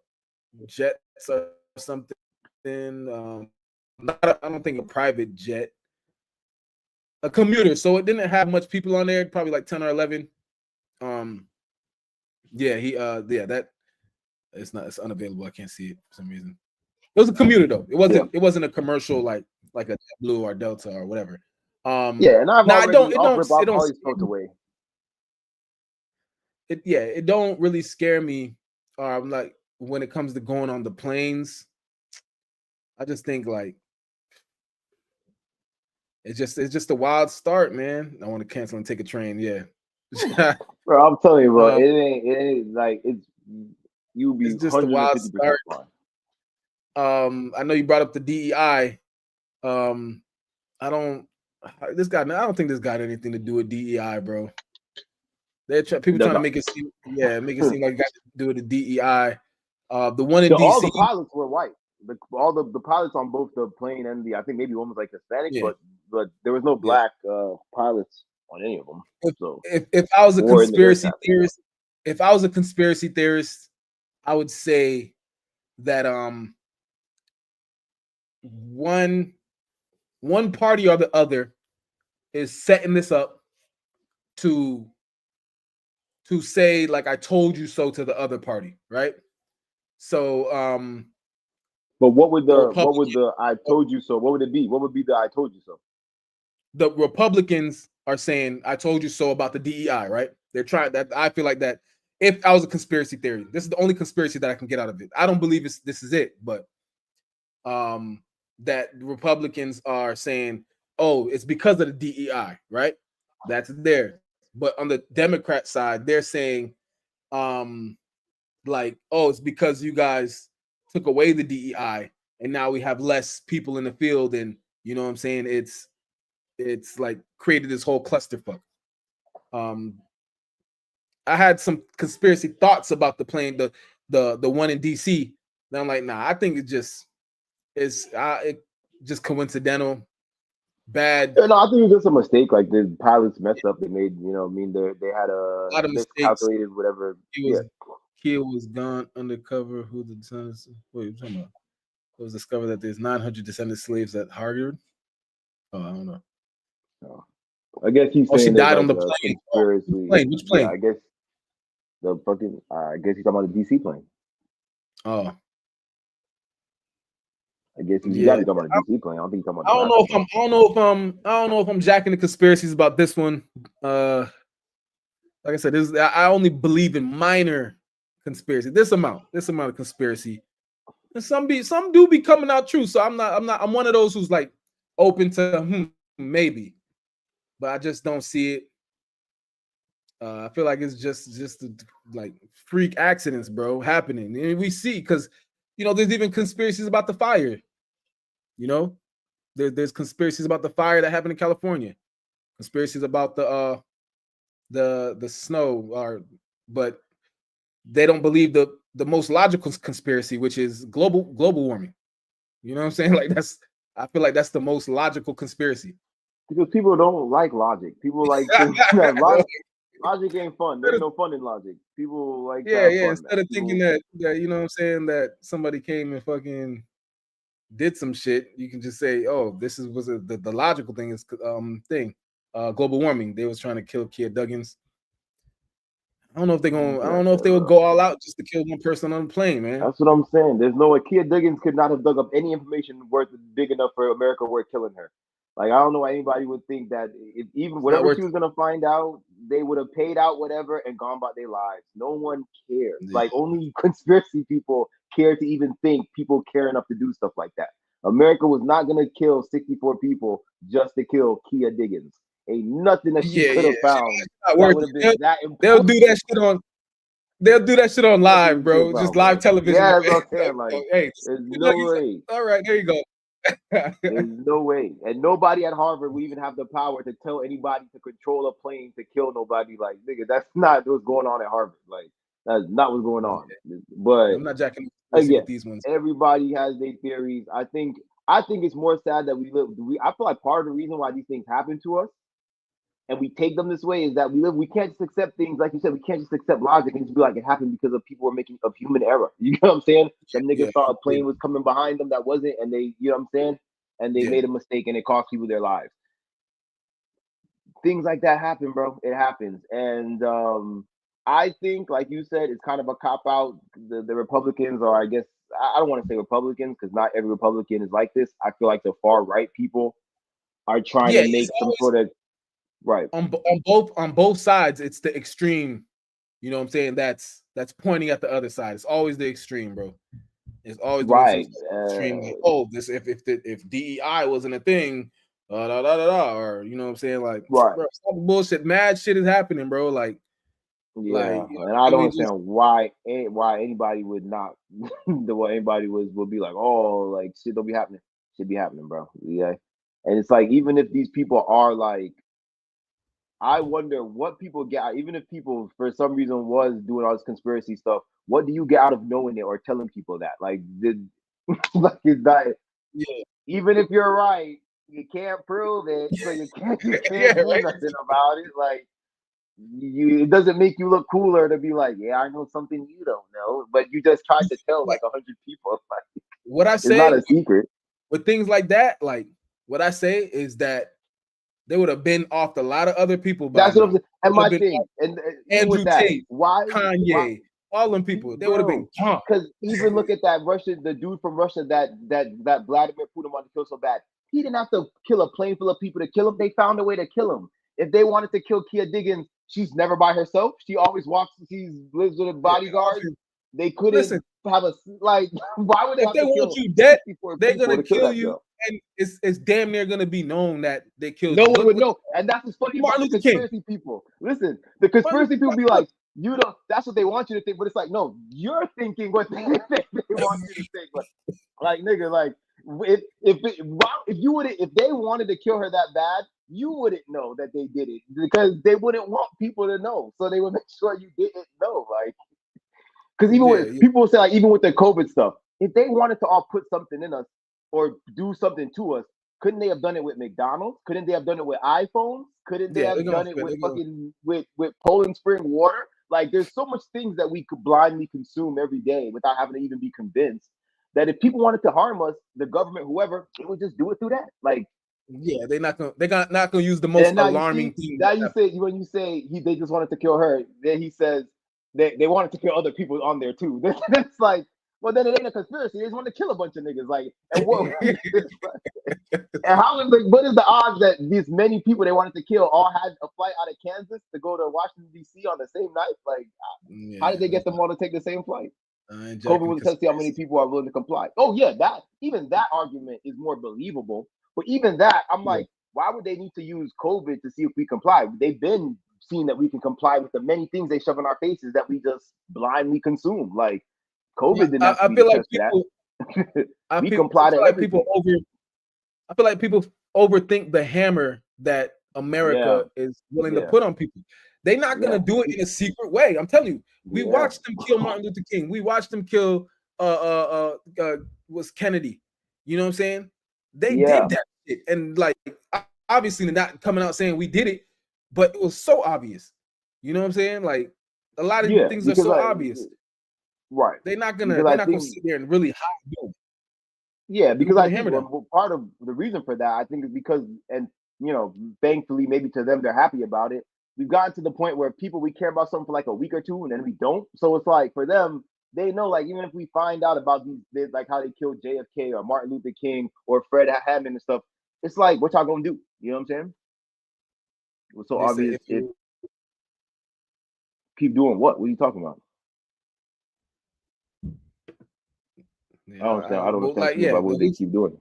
jets or something. I don't think a private jet. A commuter, so it didn't have much people on there, probably like 10 or 11. That it's unavailable. I can't see it for some reason. It was a commuter though. It wasn't a commercial like a Blue or Delta or whatever. And I've already away. It don't really scare me. Like when it comes to going on the planes, I just think like it's just a wild start, man. I want to cancel and take a train. Yeah. Bro, I'm telling you, bro, it ain't like it's just a wild start. I know you brought up the DEI. I don't think this got anything to do with DEI, bro. People trying to make it seem like it got to do with the DEI. The one in DC, all the pilots were white. All the pilots on both the plane and I think maybe one was like Hispanic, but there was no black pilots on any of them. If I was a conspiracy theorist, I would say that one party or the other is setting this up to say like I told you so to the other party, right? So but what would the I told you so? What would it be? What would be the I told you so? The Republicans are saying I told you so about the DEI, right? They're trying that. I feel like that if I was a conspiracy theory, this is the only conspiracy that I can get out of it. I don't believe this is it, but that Republicans are saying, oh, it's because of the DEI, right? That's there. But on the Democrat side, they're saying like, oh, it's because you guys took away the DEI and now we have less people in the field, and you know what I'm saying? It's it's like created this whole clusterfuck. I had some conspiracy thoughts about the plane, the one in DC. And I'm like, nah, I think it just coincidental, bad. No, I think it was just a mistake. Like the pilots messed up. They made, I mean, they had A lot of mistakes. miscalculated whatever. Keel was gone undercover. Who the descendants? What are you talking about? It was discovered that there's 900 descendant slaves at Harvard. Oh, I don't know. Oh. I guess he's saying she died on like the plane. Conspiracy. Which plane? Yeah, I guess the fucking. I guess he's talking about the DC plane. Oh. I guess he's got to talk about the DC plane. I don't think he's talking about. I don't know if I'm jacking the conspiracies about this one. Like I said, I only believe in minor conspiracy. This amount of conspiracy, and some do be coming out true. So I'm one of those who's like open to maybe, but I just don't see it. I feel like it's just like freak accidents, bro, happening. And we see because there's even conspiracies about the fire. There's conspiracies about the fire that happened in California. Conspiracies about the snow, but they don't believe the most logical conspiracy, which is global warming. You know what I'm saying? Like I feel like that's the most logical conspiracy. Because people don't like logic. People like that logic ain't fun. There's no fun in logic. People like instead of thinking that you know what I'm saying, that somebody came and fucking did some shit, you can just say, oh, this was the logical thing is global warming. They was trying to kill Kia Duggins. I don't know if they're going. I don't know if they would go all out just to kill one person on the plane, man. That's what I'm saying. There's no way Kia Duggins could not have dug up any information big enough for America worth killing her. Like, I don't know why anybody would think that even whatever she was gonna find out, they would have paid out whatever and gone about their lives. No one cares. Yeah. Like, only conspiracy people care to even think people care enough to do stuff like that. America was not gonna kill 64 people just to kill Kia Duggins. Ain't nothing that she could have found that would have been that important. They'll do that shit on. They'll do that shit on live, bro. Just live television. Yeah, that's what I'm saying. Like, hey, there's no way. All right, there you go. There's no way, and nobody at Harvard will even have the power to tell anybody to control a plane to kill nobody. Like, nigga, that's not what's going on at Harvard. Like, that's not what's going on. But I'm not jacking again, these ones. Everybody has their theories. I think it's more sad that I feel like part of the reason why these things happen to us and we take them this way is that we can't just accept things, like you said, we can't just accept logic and just be like, it happened because of people were making a human error. You know what I'm saying? Some niggas thought a plane was coming behind them that wasn't, and they, you know what I'm saying? And they made a mistake and it cost people their lives. Things like that happen, bro. It happens. And I think, like you said, it's kind of a cop-out. The Republicans, or I guess, I don't want to say Republicans, because not every Republican is like this. I feel like the far-right people are trying to make some sort of, right. On both sides, it's the extreme, you know what I'm saying, that's pointing at the other side. It's always the extreme, bro. It's always right. Extreme. Like, oh, this if DEI wasn't a thing, or you know what I'm saying, like, right. Bro, stop bullshit. Mad shit is happening, bro. Like, yeah, and I don't understand why anybody would not, why anybody would be like, oh, like, shit don't be happening. Shit be happening, bro. Yeah, and it's like, even if these people are like, I wonder what people get out, even if people for some reason was doing all this conspiracy stuff, what do you get out of knowing it or telling people that? Like, like, is that, even if you're right, you can't prove it, so you can't do nothing about it. Like, it doesn't make you look cooler to be like, yeah, I know something you don't know, but you just tried to tell like 100 people. Like, what I say, it's not a secret. With things like that, like, what I say is that they would have been off a lot of other people. That's what I'm saying. And my thing, and Andrew Tate, why Kanye, all them people, they would have been gone. Because even look at that the dude from Russia that Vladimir Putin wanted to kill so bad. He didn't have to kill a plane full of people to kill him. They found a way to kill him. If they wanted to kill Kia Duggins, she's never by herself. She always walks. She lives with a bodyguard. They couldn't have a, like. Why would they? If they want you dead, they're gonna kill you, and it's damn near gonna be known that they killed. No one would know, and that's what's funny about the conspiracy people. Listen, the conspiracy people be like, you don't. That's what they want you to think, but it's like, no, you're thinking what they want you to think. Like, nigga, like, if they wanted to kill her that bad, you wouldn't know that they did it because they wouldn't want people to know. So they would make sure you didn't know. Like, because even Yeah, with people say, like, even with the COVID stuff, if they wanted to all put something in us or do something to us, couldn't they have done it with McDonald's? Couldn't they have done it with iPhones? Couldn't they yeah, they're have gonna done it they're with gonna fucking with Poland Spring water? Like, there's so much things that we could blindly consume every day without having to even be convinced that if people wanted to harm us, the government, whoever, they would just do it through that. Like, yeah, not gonna use the most and now you alarming see, thing. now you say when you say they just wanted to kill her, then he says they wanted to kill other people on there too. That's like, well, then it ain't a conspiracy. They just want to kill a bunch of niggas. Like, and what? And how is like, what is the odds that these many people they wanted to kill all had a flight out of Kansas to go to Washington D.C. on the same night? Like, how did they get them all to take the same flight? COVID was a test to see how many people are willing to comply. Oh yeah, that argument is more believable. But even that, I'm like, why would they need to use COVID to see if we comply? They've been seeing that we can comply with the many things they shove in our faces that we just blindly consume. Like, COVID didn't have to I be the feel like test for people. that. I We feel, comply to like people everything. I feel like people overthink the hammer that Yeah, America is willing to yeah, put on people. They're not yeah, gonna do it in a secret way. I'm telling you. We yeah, watched them kill Martin Luther King. We watched them kill was Kennedy. You know what I'm saying? They yeah, did that shit, and like obviously they're not coming out saying we did it, but it was so obvious. You know what I'm saying? Like a lot of yeah. things are Because so I obvious. right. They're not gonna Because I think sit there and really hide them. yeah, They're gonna because put I a think hammer down. part of the reason for that, I think, is because, and thankfully, maybe to them, they're happy about it. We've gotten to the point where people we care about something for like a week or two, and then we don't. So it's like for them, they know, like, even if we find out about like how they killed JFK or Martin Luther King or Fred Hammond and stuff, it's like, what y'all gonna do? You know what I'm saying? It was so They say obvious. if It you keep doing what? What are you talking about? I yeah, don't understand. I don't but understand like what you mean yeah, by but what at they least keep doing.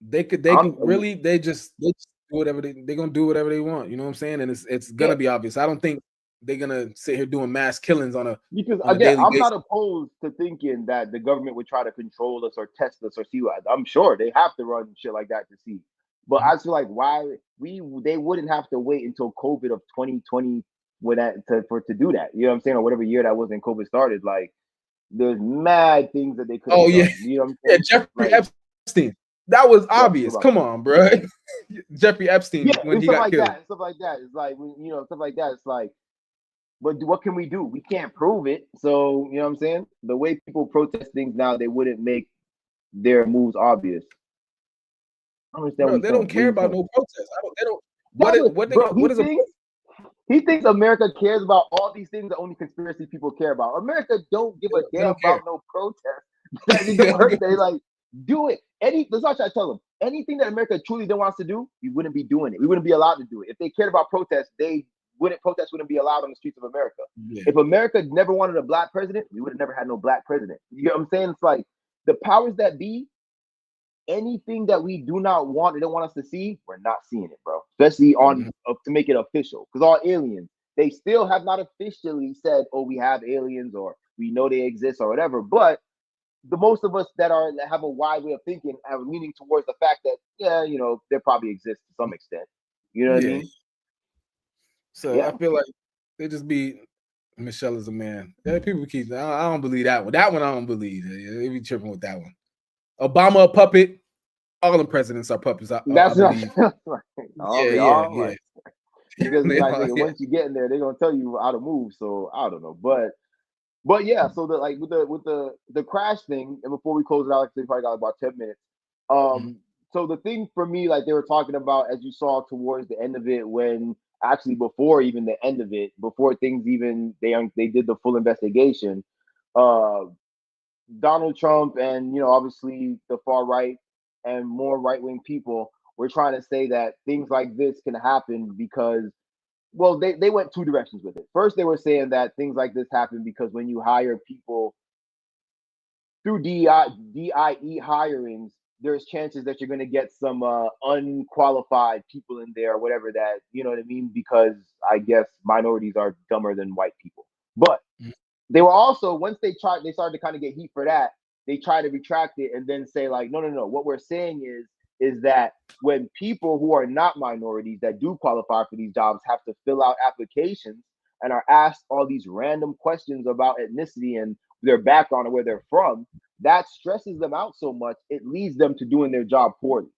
they could I'm really they just do whatever they're gonna do whatever they want. You know what I'm saying? And it's yeah, gonna be obvious. I don't think they're gonna sit here doing mass killings because on a again, daily I'm basis. not opposed to thinking that the government would try to control us or test us or see what I'm sure they have to run shit like that to see. But Mhm. I feel like why they wouldn't have to wait until COVID of 2020 with that to do that. You know what I'm saying? Or whatever year that was when COVID started. Like, there's mad things that they could Oh have yeah, done. You know what I'm yeah, saying? Jeffrey Like, Epstein. That was what obvious. about? Come on, bro. Jeffrey Yeah, Epstein when and he stuff got like killed. that, and stuff like that. It's like, stuff like that. It's like, but what can we do? We can't prove it. So, you know what I'm saying? The way people protest things now, they wouldn't make their moves obvious. I don't understand what Bro, you're they don't saying. What are care you about saying? no protest. I don't they don't That's what they bro. gonna what is a He thinks America cares about all these things that only conspiracy people care about. America don't give a they damn don't care. about no protest. That They nigga don't work. give They like do it. That's what I try to tell them. Anything that America truly don't want us to do, we wouldn't be doing it. We wouldn't be allowed to do it. If they cared about protests, protests wouldn't be allowed on the streets of America. yeah. If America never wanted a black president, we would have never had no black president. You get what I'm saying? It's like the powers that be, anything that we do not want, they don't want us to see, we're not seeing it, bro. Especially on Mhm. to make it official. Because all aliens, they still have not officially said, "Oh, we have aliens," or "We know they exist," or whatever. But the most of us that have a wide way of thinking are leaning towards the fact that, yeah, they probably exist to some extent. You know what I Yeah. mean? So I Yeah. feel like they just be Michelle is a man. Yeah, people keep. I don't believe that one. That one I don't believe. They be tripping with that one. Obama a puppet. All the presidents are puppets. I That's not believe. like, oh, Yeah, they yeah, are yeah. like, because They like, are, nigga, yeah. once you get in there, they're gonna tell you how to move. So I don't know, but yeah, so the like with the crash thing, and before we close it out, like, we probably got about 10 minutes. Mhm. So the thing for me, like they were talking about, as you saw towards the end of it, when actually before even the end of it, before things even they did the full investigation, uh, Donald Trump and obviously the far right and more right wing people were trying to say that things like this can happen because, well, they went two directions with it. First, they were saying that things like this happen because when you hire people through DIE hirings, there's chances that you're going to get some unqualified people in there or whatever, that, you know what I mean? Because I guess minorities are dumber than white people. But Mhm. they were also, once they started to kind of get heat for that, they tried to retract it and then say, like, no, no, no. What we're saying is is that when people who are not minorities that do qualify for these jobs have to fill out applications and are asked all these random questions about ethnicity and their background and where they're from, that stresses them out so much, it leads them to doing their job poorly.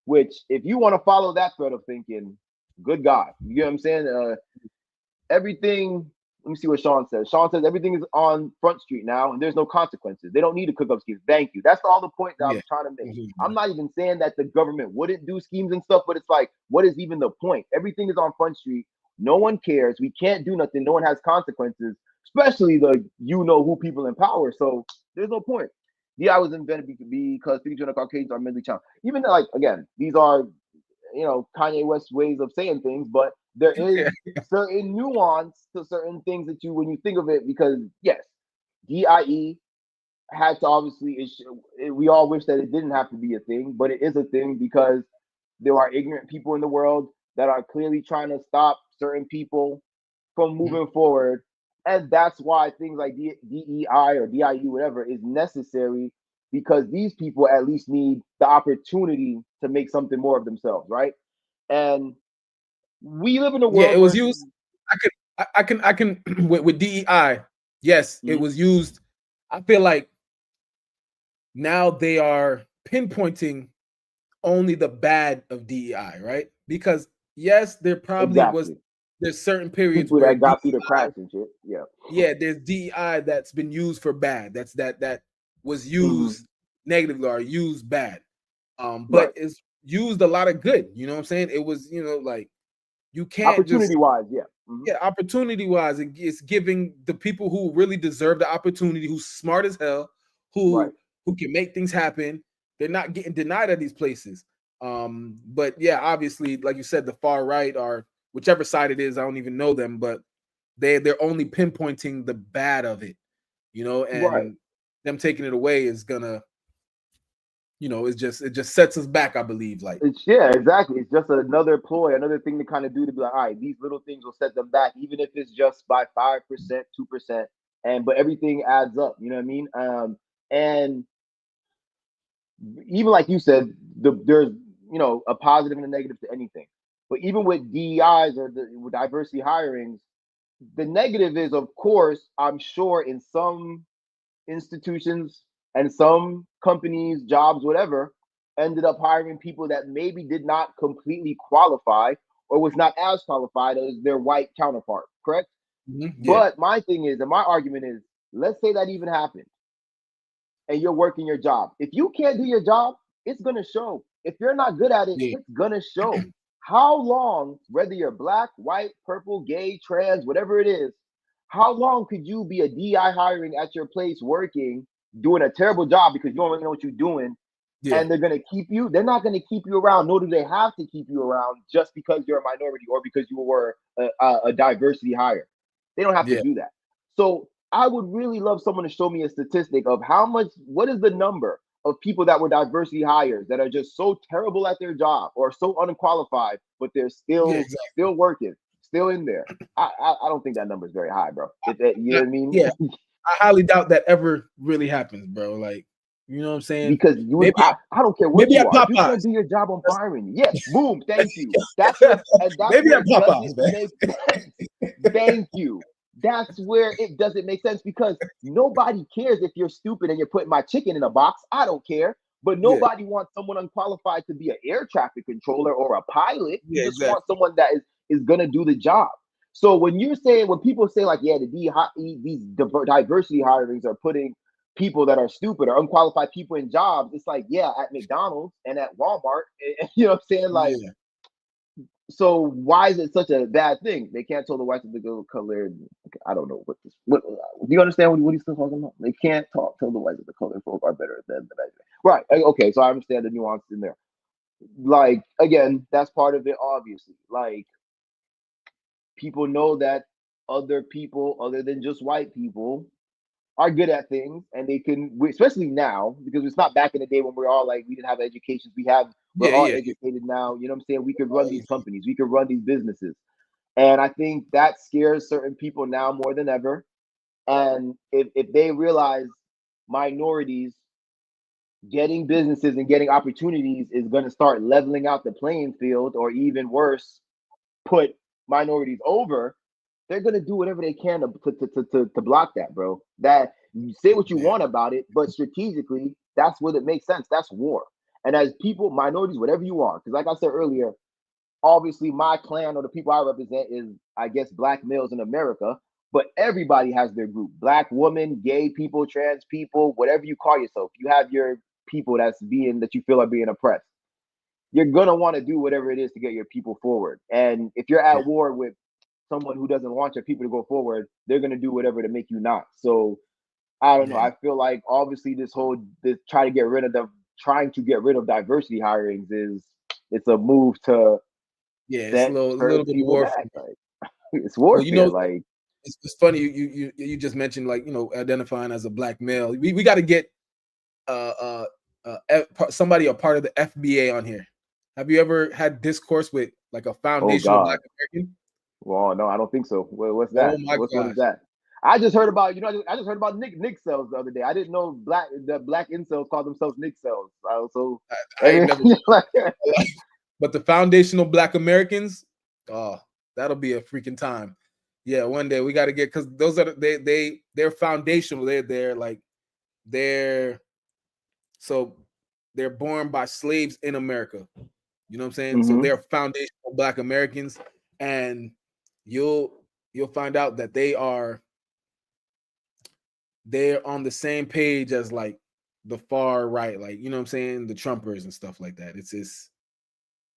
Which, if you want to follow that thread of thinking, good God, you know what I'm saying? Everything, let me see what Sean says. Sean says everything is on Front Street now and there's no consequences. They don't need to cook up schemes. Thank you. That's all the point that I'm trying to make. I'm not even saying that the government wouldn't do schemes and stuff, but it's like, what is even the point? Everything is on Front Street. No one cares. We can't do nothing. No one has consequences, especially the who people in power. So there's no point. I was invented because people in Caucasians are mentally challenged. Even like, again, these are Kanye West ways of saying things, but there is certain nuance to certain things that when you think of it, because yes, DIE had to obviously, we all wish that it didn't have to be a thing, but it is a thing because there are ignorant people in the world that are clearly trying to stop certain people from moving forward. And that's why things like DEI or DIE, whatever, is necessary, because these people at least need the opportunity to make something more of themselves, right? And we live in a world it was used. I can with DEI. Yes, it was used. I feel like now they are pinpointing only the bad of DEI, right? Because yes, there probably there's certain periods people where that got through the cracks and shit. Yeah, there's DEI that's been used for bad. That was used negatively or used bad. But it's used a lot of good. You know what I'm saying? It was, like you can't opportunity wise, opportunity wise, it's giving the people who really deserve the opportunity, who's smart as hell, who can make things happen. They're not getting denied at these places. But yeah, obviously, like you said, the far right or whichever side it is, I don't even know them, but they're only pinpointing the bad of it, and them taking it away is gonna, it just sets us back, I believe. Like exactly. It's just another ploy, another thing to kind of do to be like, all right, these little things will set them back, even if it's just by 5%, 2%, but everything adds up. You know what I mean? And even like you said, there's a positive and a negative to anything. But even with DEIs or with diversity hirings, the negative is, of course, I'm sure in some institutions and some companies, jobs, whatever, ended up hiring people that maybe did not completely qualify or was not as qualified as their white counterpart, correct? But my thing is, and my argument is, let's say that even happened and you're working your job. If you can't do your job, it's going to show. If you're not good at it, it's going to show. How long, whether you're black, white, purple, gay, trans, whatever it is, how long could you be a DI hiring at your place working, doing a terrible job because you don't really know what you're doing, and they're going to keep you? They're not going to keep you around, nor do they have to keep you around just because you're a minority or because you were a diversity hire. They don't have to do that. So I would really love someone to show me a statistic of what is the number of people that were diversity hires that are just so terrible at their job or so unqualified, but they're still working, still in there. I don't think that number is very high, bro. You know what I mean? Yeah, I highly doubt that ever really happens, bro. Like, you know what I'm saying? Because I don't care what you are. If you can't do your job, I'm firing you. Yes, boom, thank you. That's where maybe at Popeyes, man. Thank you. That's where it doesn't make sense, because nobody cares if you're stupid and you're putting my chicken in a box. I don't care. But nobody wants someone unqualified to be an air traffic controller or a pilot. You just want someone that is going to do the job. So when people say like, these diversity hirings are putting people that are stupid or unqualified people in jobs, it's like, at McDonald's and at Walmart, you know what I'm saying? Like, so why is it such a bad thing? They can't tell the whites of the color. I don't know what do you understand what he's talking about? They can't tell the whites of the color folk are better than the Mexican. Right. Okay. So I understand the nuance in there. Like, again, that's part of it, obviously. Like, people know that other people other than just white people are good at things, and they can, especially now, because it's not back in the day when we're all like, we didn't have educations. We're all educated now. You know what I'm saying? We could run these companies. We could run these businesses. And I think that scares certain people now more than ever. And if they realize minorities getting businesses and getting opportunities is going to start leveling out the playing field, or even worse, put minorities over, they're going to do whatever they can to block that, bro. That, you say what you Yeah. want about it, but strategically, that's what it makes sense. That's war. And as people, minorities, whatever you are, because like I said earlier, obviously my clan or the people I represent is, I guess, black males in America, but everybody has their group. Black women, gay people, trans people, whatever you call yourself. You have your people that you feel are being oppressed. You're gonna want to do whatever it is to get your people forward. And if you're Yeah. at war with someone who doesn't want your people to go forward, they're gonna do whatever to make you not. So I don't know. Yeah. I feel like obviously this trying to get rid of diversity hirings is, it's a move to Yeah. It's set a little certain bit of people warfare. back. Like, it's Well, warfare. Like, it's funny you just mentioned, like, identifying as a black male. We got to get somebody a part of the FBA on here. Have you ever had discourse with like a oh foundational God. black American? Well, no, I don't think so. What's Oh that? my What is gosh. that? I just heard about, I just heard about Nick cells the other day. I didn't know the black incels call themselves Nick cells. So I ain't never like, but the foundational black Americans, oh, that'll be a freaking time. Yeah, one day we got to get, because those are they're foundational. They're so they're born by slaves in America. You know what I'm saying? So mm-hmm. they're foundational black Americans, and you'll find out that they're on the same page as like the far right, like, you know what I'm saying, the Trumpers and stuff like that. It's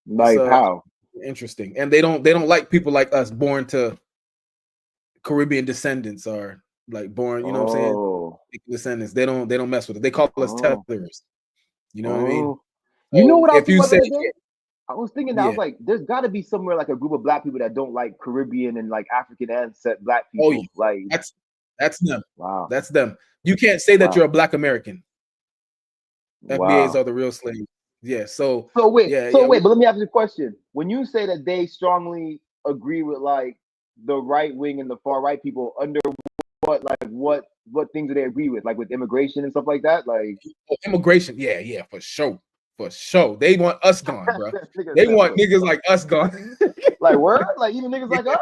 Like how? interesting, and they don't like people like us born to Caribbean descendants, or like born, you know what I'm saying, Oh, descendants. They don't mess with it. They call us oh, tethers. You know what I mean? oh. You know So what I was if thinking you about the say, other day? I was thinking that, I was yeah, like, there's got to be somewhere like a group of black people that don't like Caribbean and like African ancestry black oh yeah, people. Like, that's them. wow, That's them. You can't say that wow, you're a black American. FBAs wow. are the real slaves. Yeah. So So wait, yeah, so yeah. wait, but let me ask you a question. When you say that they strongly agree with like the right wing and the far right people, under what things do they agree with? Like with immigration and stuff like that? Like, Immigration. Yeah, yeah, for sure. For sure. They want us gone, bro. nigga They said want for niggas sure. like us gone. Like word? Like even niggas Yeah, like us?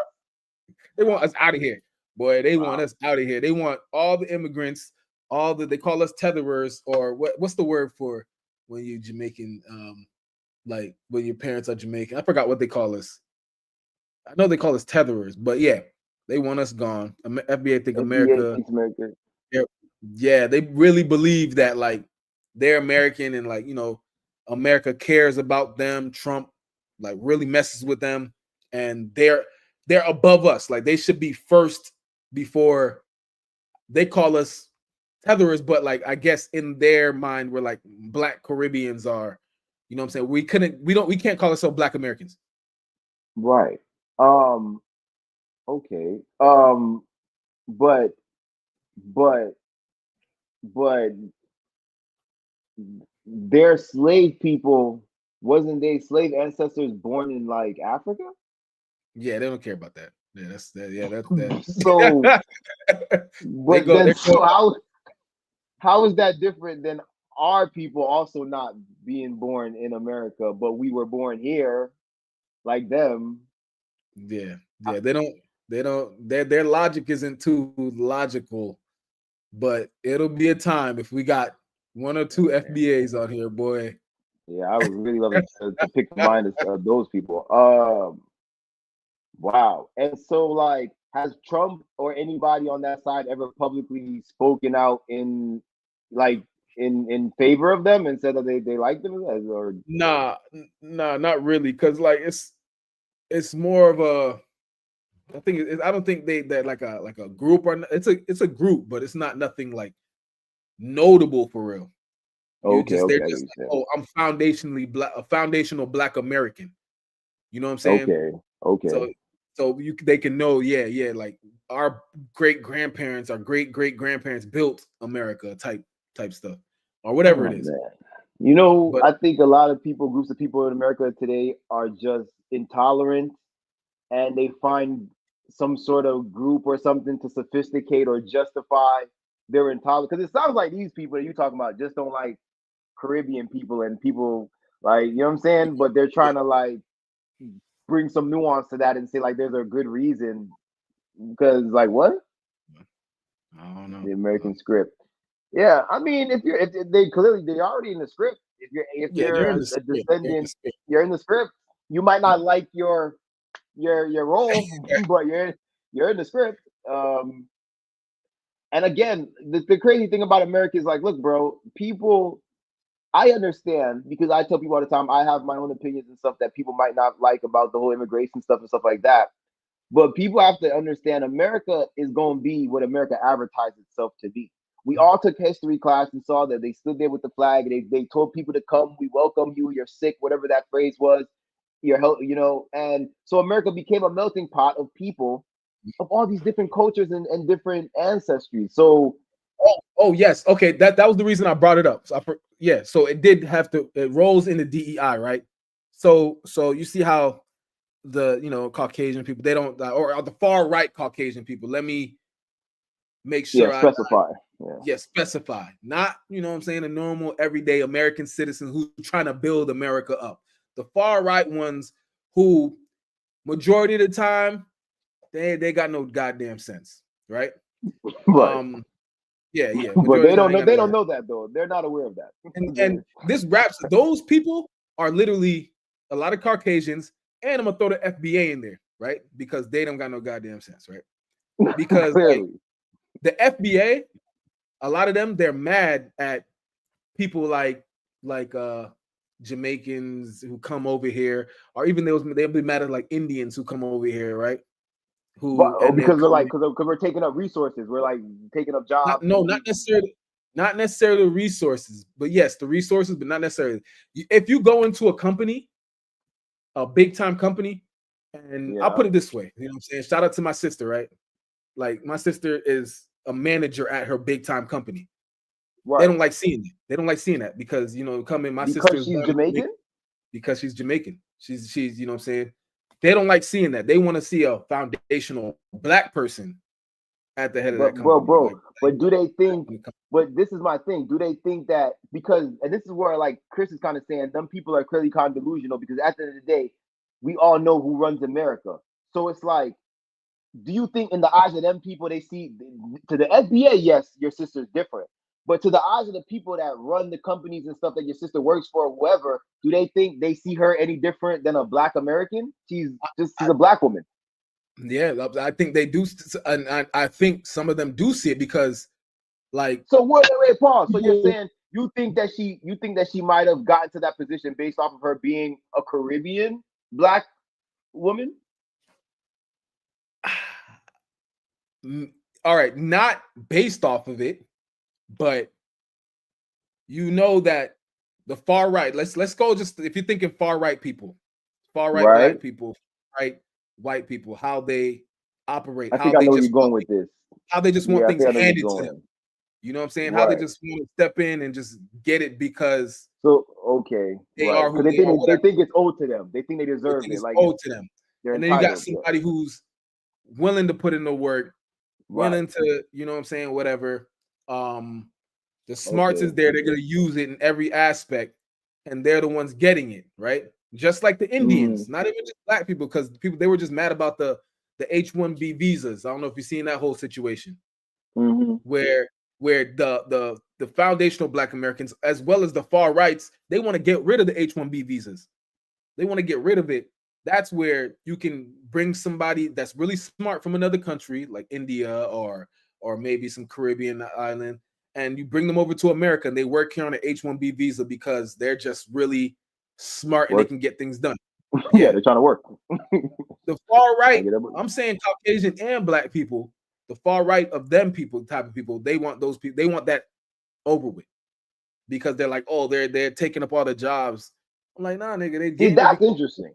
they want us out of here. Boy, they want Wow. us out of here. They want all the immigrants, they call us tetherers, or what's the word for when you Jamaican, like when your parents are Jamaican. I forgot what they call us. I know they call us tetherers, but yeah, they want us gone. FBA think FBA America. thinks America. Yeah, they really believe that like they're American, and like, America cares about them. Trump like really messes with them, and they're above us. Like they should be first before they call us tetherers, but like I guess in their mind we're like black Caribbeans are, you know what I'm saying? We can't call ourselves black Americans. Right. Okay. But but but their slave people, wasn't they slave ancestors born in like Africa? Yeah, they don't care about that. Yeah, that's that. Yeah, So, that. they but go. then They go. so how is that different than our people also not being born in America, but we were born here like them? Yeah, I- yeah. They don't. Their logic isn't too logical, but it'll be a time if we got one or two FBAs on here, boy. Yeah, I would really love to pick the mind of those people. Wow. And so, like, has Trump or anybody on that side ever publicly spoken out like, in favor of them and said that they like them, or Nah, not really, because like it's more of a. I don't think they're like a group, or it's a group, but it's not nothing like notable for real. okay, They're okay, I get just what like, you're saying. oh, I'm foundationally black, a foundational black American. You know what I'm saying? Okay, okay. So they can know, yeah, yeah, like our great grandparents, our great grandparents built America type stuff, or whatever it Oh is. man. You know, But I think a lot of groups of people in America today are just intolerant, and they find some sort of group or something to sophisticate or justify their intolerance. Because it sounds like these people that you talking about just don't like Caribbean people and people like, you know what I'm saying? But they're trying to like bring some nuance to that and say like there's a good reason because like what? I don't know. The American script. Yeah, I mean, if they clearly they're already in the script. If Yeah, you're they're in the a script. They're in the descendant, script. you're in the script. You might Yeah. not like your role, but you're in the script. And again, the crazy thing about America is like, look, bro, people. I understand because I tell people all the time I have my own opinions and stuff that people might not like about the whole immigration stuff and stuff like that. But people have to understand America is going to be what America advertised itself to be. We all took history class and saw that they stood there with the flag. They told people to come. We welcome you. You're sick, whatever that phrase was. You're health, you know. And so America became a melting pot of people of all these different cultures and different ancestries. So Oh yes, okay. That was the reason I brought it up. So yeah, so it did have to. It rolls in the DEI, right? So you see how the Caucasian people they don't or the far right Caucasian people. Let me make yeah, sure specify. Yeah. specify, not what I'm saying, a normal everyday American citizen who's trying to build America up. The far right ones who majority of the time they got no goddamn sense, right? Right. Yeah. But Majority they of the don't time, know. They don't know that though. They're not aware of that. and this raps. Those people are literally a lot of Caucasians, and I'm gonna throw the FBA in there, right? Because they don't got no goddamn sense, right? Because like Clearly. the FBA, a lot of them they're mad at people like Jamaicans who come over here, or even they'll be mad at like Indians who come over here, right? But Who and then because they're come like because we're taking up resources. We're like taking up jobs. not necessarily the resources, but yes, the resources, but not necessarily. If you go into a company, a big time company, and I'll Yeah. put it this way, you know what I'm saying? Shout out to my sister, right? Like my sister is a manager at her big time company. Right. They don't like seeing that. They don't like seeing that because coming. My sister Because is she's Jamaican. because she's Jamaican. She's you know what I'm saying. They don't like seeing that. They want to see a foundational black person at the head of that But company. bro, but do they think? But this is my thing. Do they think that because and this is where like Chris is kind of saying them people are clearly kind of delusional because at the end of the day, we all know who runs America. So it's like, do you think in the eyes of them people they see to the FBA, yes, your sister's different. But to the eyes of the people that run the companies and stuff that your sister works for, or whoever, do they think they see her any different than a black American? She's a black woman. Yeah, I think they do, and I think some of them do see it because, like, so wait, pause. So you're saying you think that she might have gotten to that position based off of her being a Caribbean black woman? All right, not based off of it, but that the far right. Let's go. Just if you're thinking far right people, far right Right. black people, right white people, how they operate, I how think I they know where just you're going with this. how they just want Yeah, I things think I know where handed you're to going. them. You know what I'm saying? How they Right. just want to step in and just get it because So okay, they right? are who Because they are. they think it's owed to them. They think they They deserve think it. it's Like owed to them. they're And then you got entitled. somebody who's willing to put in the work, Right. willing to, you know what I'm saying, whatever. The smarts Okay. is there, they're gonna use it in every aspect, and they're the ones getting it, right? Just like the Indians, not even just black people, because people they were just mad about the H-1B visas. I don't know if you've seen that whole situation where the foundational black Americans as well as the far rights, they want to get rid of the H-1B visas. They want to get rid of it. That's where you can bring somebody that's really smart from another country, like India or maybe some Caribbean island, and you bring them over to America and they work here on an H-1B visa because they're just really smart and they can get things done. Yeah, they're trying to work. The far right, I'm saying Caucasian and black people, the far right of them people, type of people, they want those people, they want that over with because they're like, oh, they're taking up all the jobs. I'm like, nah, nigga, they get that's interesting.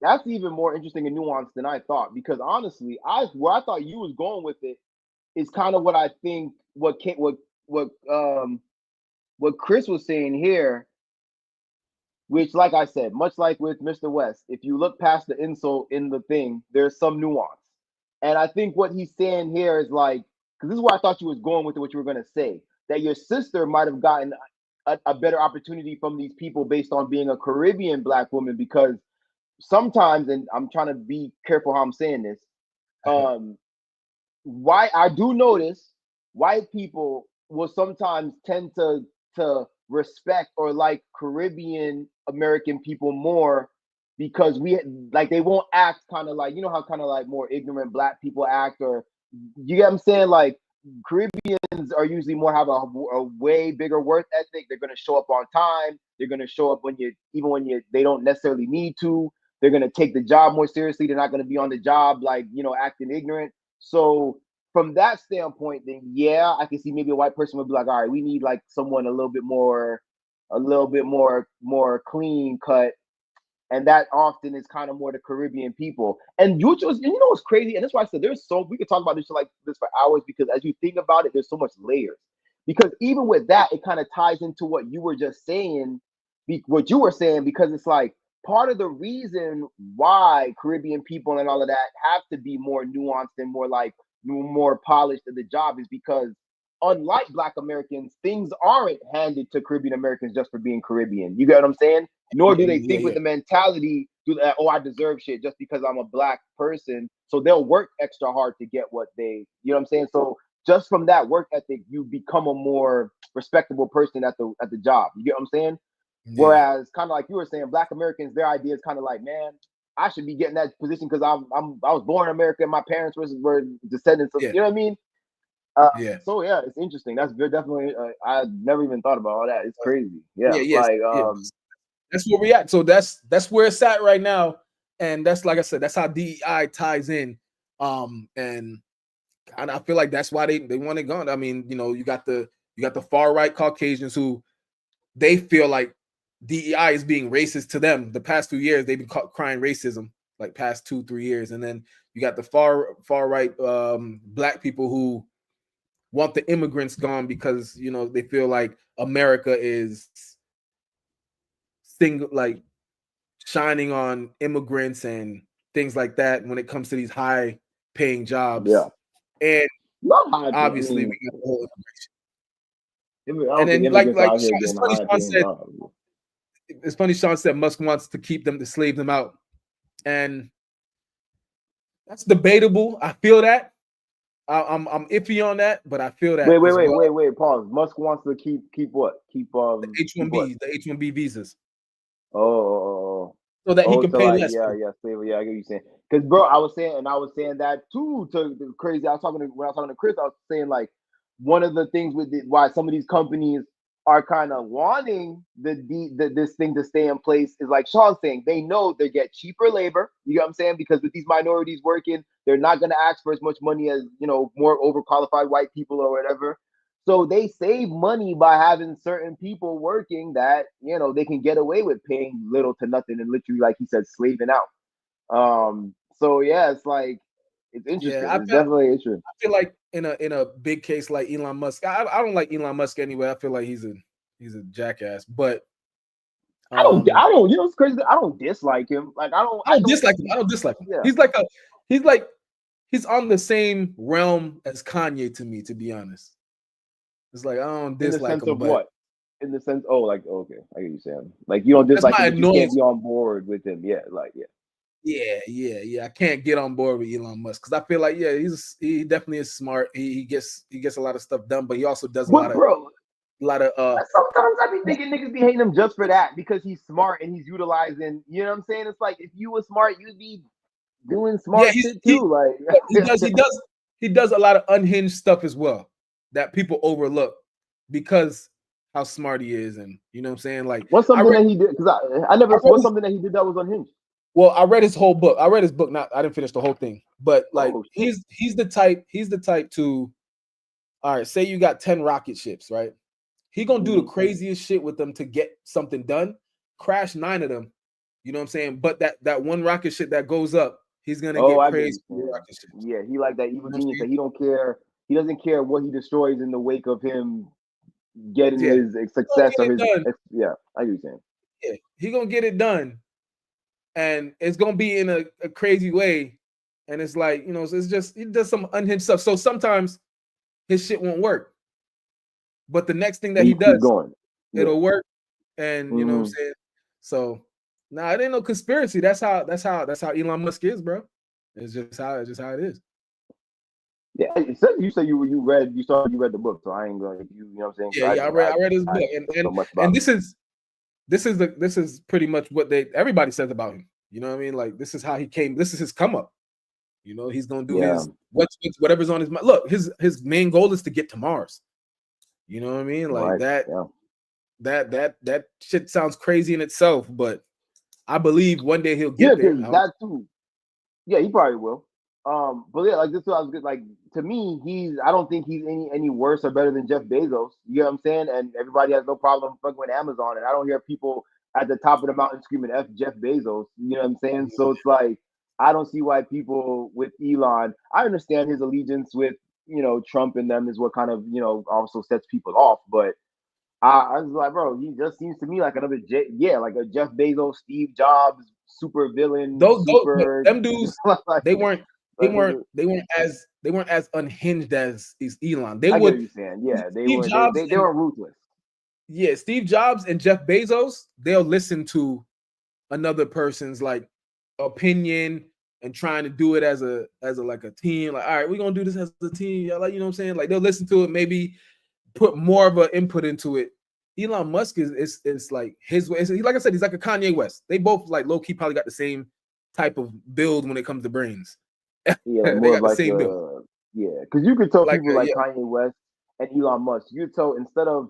That's even more interesting and nuanced than I thought because honestly, where I thought you was going with it is kind of what I think what Chris was saying here, which, like I said, much like with Mr. West, if you look past the insult in the thing, there's some nuance. And I think what he's saying here is like, because this is where I thought you was going with what you were going to say, that your sister might have gotten a better opportunity from these people based on being a Caribbean Black woman, because sometimes, and I'm trying to be careful how I'm saying this, why I do notice white people will sometimes tend to respect or like Caribbean American people more, because we like, they won't act kind of like, you know how kind of like more ignorant Black people act, or you get what I'm saying? Like, Caribbeans are usually more have a way bigger work ethic. They're gonna show up on time. They're gonna show up when even when they don't necessarily need to. They're gonna take the job more seriously. They're not gonna be on the job like, acting ignorant. So from that standpoint, then yeah, I can see maybe a white person would be like, all right, we need like someone a little bit more clean cut, and that often is kind of more the Caribbean people. And you know what's crazy, and that's why I said we could talk about this like this for hours, because as you think about it, there's so much layers. Because even with that, it kind of ties into what you were just saying, because it's like part of the reason why Caribbean people and all of that have to be more nuanced and more polished at the job, is because unlike Black Americans, things aren't handed to Caribbean Americans just for being Caribbean. You get what I'm saying? Nor do they think with the mentality, oh, I deserve shit just because I'm a Black person. So they'll work extra hard to get what you know what I'm saying? So just from that work ethic, you become a more respectable person at the job. You get what I'm saying? Yeah. Whereas kind of like you were saying, Black Americans, their idea is kind of like, man, I should be getting that position because I was born in America and my parents were descendants of, you know what I mean? So yeah, it's interesting. That's definitely I never even thought about all that. It's crazy. That's where we at. So that's where it's at right now, and that's, like I said, that's how DEI ties in. And I feel like that's why they want it gone. I mean, you got the far right Caucasians who they feel like DEI is being racist to them. The past few years they've been crying racism, like past 2-3 years, and then you got the far right Black people who want the immigrants gone because they feel like America is like shining on immigrants and things like that when it comes to these high paying jobs. Yeah. And obviously we got the whole immigration. And then like it's funny Sean said Musk wants to keep them, to slave them out. And that's debatable. I feel that. I'm iffy on that, but I feel that. Wait, pause. Musk wants to keep what? Keep the H-1B, the H-1B visas. Oh. So that he can pay less. Yeah, I get what you're saying. Because bro, I was saying that too. To crazy. When I was talking to Chris, I was saying like one of the things why some of these companies are kind of wanting this thing to stay in place is like Sean's saying, they know they get cheaper labor. You know what I'm saying? Because with these minorities working, they're not going to ask for as much money as more overqualified white people or whatever. So they save money by having certain people working that they can get away with paying little to nothing and literally, like he said, slaving out. So yeah, it's like it's interesting. Yeah, it's definitely interesting. I feel like in a big case like Elon Musk, I don't like Elon Musk anyway. I feel like he's a jackass, but I don't. It's crazy. I don't dislike him. Like I don't dislike him. I don't dislike him. Yeah. He's on the same realm as Kanye to me, to be honest. It's like I don't dislike him. In the sense of what? In the sense, okay, I get you saying. Like you don't dislike him, but you can't be on board with him. Yeah, Yeah. I can't get on board with Elon Musk because I feel like he definitely is smart. He gets a lot of stuff done, but he also does a lot of. Sometimes I be thinking niggas be hating him just for that because he's smart and he's utilizing. You know what I'm saying? It's like if you were smart, you'd be doing smart shit too. He does a lot of unhinged stuff as well that people overlook because how smart he is, and you know what I'm saying. Like what's something that he did? Because what's something that he did that was unhinged? Well, I read his whole book. I read his book. I didn't finish the whole thing, but like he's the type to. All right, say you got 10 rocket ships, right? He gonna do the craziest shit with them to get something done. Crash 9 of them. You know what I'm saying? But that one rocket ship that goes up, he's gonna get crazy. Rocket ships. Yeah, he like that evil genius. That he don't care. He doesn't care what he destroys in the wake of him getting his success or his. Yeah, I get what you're saying. Yeah, he gonna get it done, and it's gonna be in a crazy way. And it's like it's just he does some unhinged stuff. So sometimes his shit won't work. But the next thing that he does, it'll work. And you know what I'm saying? So nah, it ain't no conspiracy. That's how Elon Musk is, bro. It's just how it is. Yeah, it said you said you read the book, so I ain't gonna you know what I'm saying. Yeah, I read his book, and this is pretty much what everybody says about him. You know what I mean? Like this is how he came. This is his come up. You know, he's gonna do his whatever's on his mind. Look, his main goal is to get to Mars. You know what I mean? Like that shit sounds crazy in itself, but I believe one day he'll get there. That too. Yeah, he probably will. But yeah, like this is what I was good. Like to me, I don't think he's any worse or better than Jeff Bezos. You know what I'm saying? And everybody has no problem fucking with Amazon. And I don't hear people at the top of the mountain screaming F Jeff Bezos. You know what I'm saying? So it's like I don't see why people with Elon. I understand his allegiance with Trump and them is what kind of also sets people off. But I was like, bro, he just seems to me like another like a Jeff Bezos, Steve Jobs, super villain. Them dudes, like, they weren't as unhinged as Elon. They were ruthless. Yeah, Steve Jobs and Jeff Bezos, they'll listen to another person's like opinion and trying to do it as a like a team. Like, all right, we're gonna do this as a team. Like, you know what I'm saying? Like they'll listen to it, maybe put more of an input into it. Elon Musk is like his way. Like I said, he's like a Kanye West. They both like low key probably got the same type of build when it comes to brains. Yeah, they got the same build. Yeah, because you could tell people like Kanye West and Elon Musk. You could tell instead of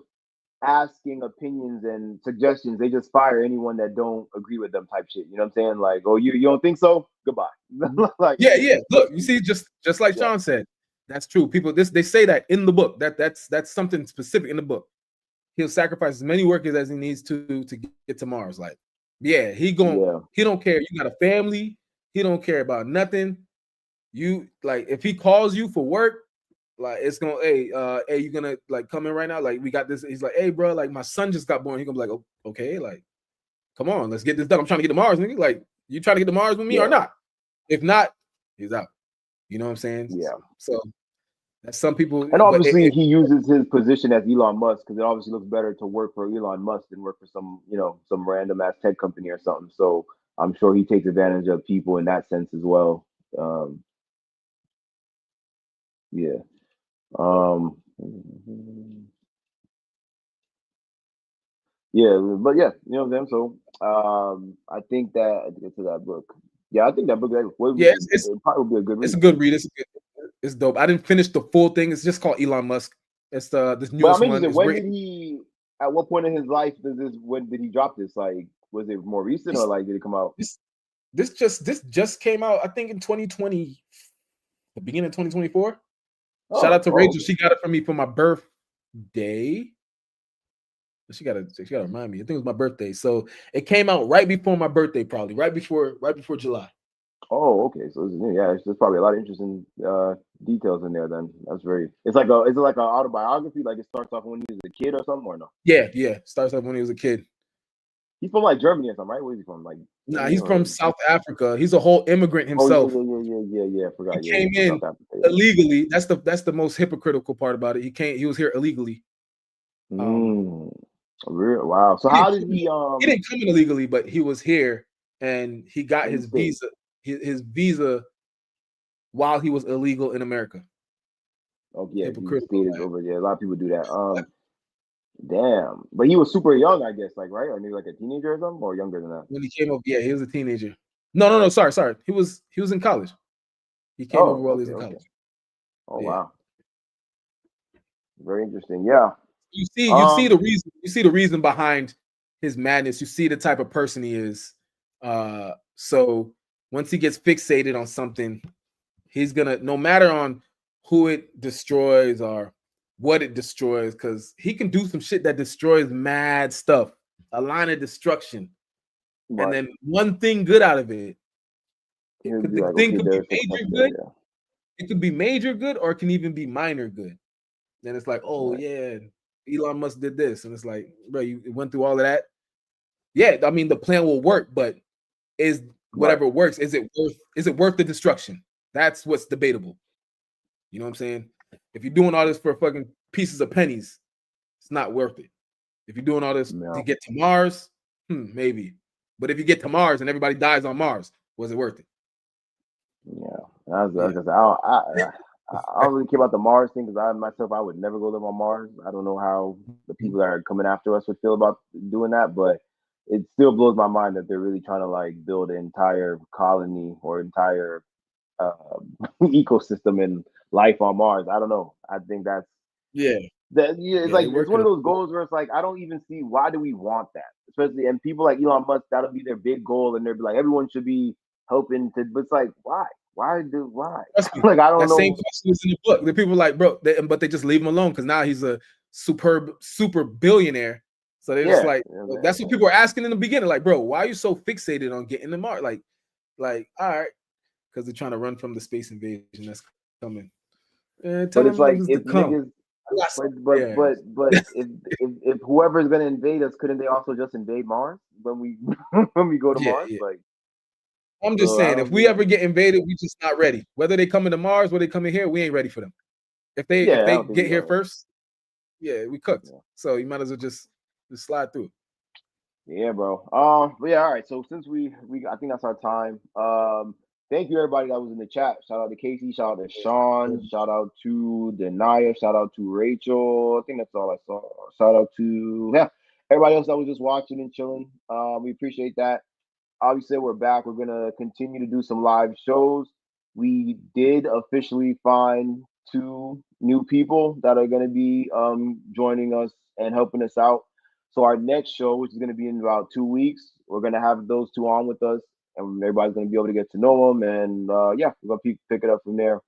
asking opinions and suggestions, they just fire anyone that don't agree with them type shit. You know what I'm saying? Like, oh, you don't think so? Goodbye. Like, yeah. Look, you see, just like Sean said, that's true. People, they say that in the book. That's something specific in the book. He'll sacrifice as many workers as he needs to get to Mars. Like, yeah, he don't care. You got a family. He don't care about nothing. You like if he calls you for work, like it's gonna, hey, you gonna like come in right now? Like we got this. He's like, hey, bro, like my son just got born. He gonna be like, oh, okay, like, come on, let's get this done. I'm trying to get to Mars, nigga. Like, you trying to get to Mars with me or not? If not, he's out. You know what I'm saying? Yeah. So that's some people. And obviously, he uses his position as Elon Musk because it obviously looks better to work for Elon Musk than work for some random ass tech company or something. So I'm sure he takes advantage of people in that sense as well. Yeah. Yeah, but yeah, you know what I'm saying. So I think that to get to that book. Yeah, I think that book. It's probably would be a good read. It's a good read. It's dope. I didn't finish the full thing. It's just called Elon Musk. It's this newest one. At what point in his life when did he drop this? Like, was it more recent or like did it come out? This just came out, I think, in 2020, the beginning of 2024. Shout out to Rachel. She got it from me for my birthday. She gotta remind me. I think it was my birthday. So it came out right before my birthday, probably right before July. Oh, okay. So there's probably a lot of interesting details in there. Then is it like an autobiography? Like it starts off when he was a kid or something, or no? Yeah. Starts off when he was a kid. He's from like Germany or something, right? Where is he from? Like, nah, he's from South Africa. He's a whole immigrant himself. Yeah. Forgot. He came in illegally. That's the most hypocritical part about it. He was here illegally. Wow. So how did he? He didn't come in illegally, but he was here and he got his visa. His visa while he was illegal in America. Oh yeah, over there. A lot of people do that. Damn, but he was super young, I guess. Like right, or maybe like a teenager or something, or younger than that. When he came over, yeah, he was a teenager. No. Sorry. He was in college. He came over while he was in college. Oh yeah. Wow. Very interesting. Yeah. You see the reason. You see the reason behind his madness. You see the type of person he is. So once he gets fixated on something, he's gonna, no matter on who it destroys or what it destroys, because he can do some shit that destroys mad stuff, a line of destruction, and then one thing good out of it. The thing could be major good. It could be major good, or it can even be minor good. Then it's like, oh yeah, Elon Musk did this, and it's like, bro, you went through all of that. Yeah, I mean the plan will work, but is whatever works, is it worth the destruction? That's what's debatable. You know what I'm saying? If you're doing all this for fucking pieces of pennies, it's not worth it. If you're doing all this No. to get to Mars, maybe. But if you get to Mars and everybody dies on Mars, was it worth it? Yeah, I don't really care about the Mars thing because I would never go live on Mars. I don't know how the people that are coming after us would feel about doing that, but it still blows my mind that they're really trying to like build an entire colony or entire ecosystem and life on Mars. I don't know. I think that's Yeah. it's like it's one of those goals where it's like I don't even see why do we want that, especially and people like Elon Musk, that'll be their big goal, and they'll be like everyone should be helping to. But it's like why like I don't know. Same question is in the book. The people like bro, but they just leave him alone because now he's a super billionaire. So they're just like that's what people are asking in the beginning. Like, bro, why are you so fixated on getting to Mars? Like all right, because they're trying to run from the space invasion that's coming. But it's like if niggas. But if whoever is gonna invade us, couldn't they also just invade Mars when we go to Mars? Yeah. Like I'm just saying, if we ever get invaded, we just not ready. Whether they coming to Mars, whether they coming here, we ain't ready for them. If they get here first, we cooked. Yeah. So you might as well just slide through. Yeah, bro. But yeah, all right. So since we I think that's our time. Thank you everybody that was in the chat. Shout out to Casey, shout out to Sean, shout out to Denaya, shout out to Rachel. I think that's all I saw. Shout out to everybody else that was just watching and chilling. We appreciate that. Obviously, we're back. We're gonna continue to do some live shows. We did officially find 2 new people that are gonna be joining us and helping us out. So our next show, which is gonna be in about 2 weeks, we're gonna have those 2 on with us. And everybody's going to be able to get to know them. And we're going to pick it up from there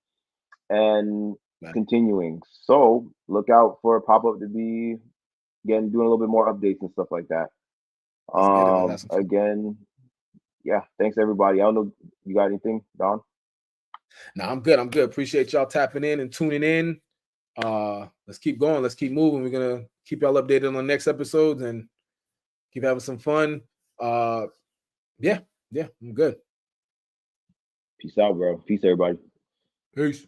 and continuing. So look out for a pop-up to be, again, doing a little bit more updates and stuff like that. Again, thanks everybody. I don't know, you got anything, Don? No, I'm good. Appreciate y'all tapping in and tuning in. Let's keep going. Let's keep moving. We're going to keep y'all updated on the next episodes and keep having some fun. Yeah, I'm good. Peace out, bro. Peace, everybody. Peace.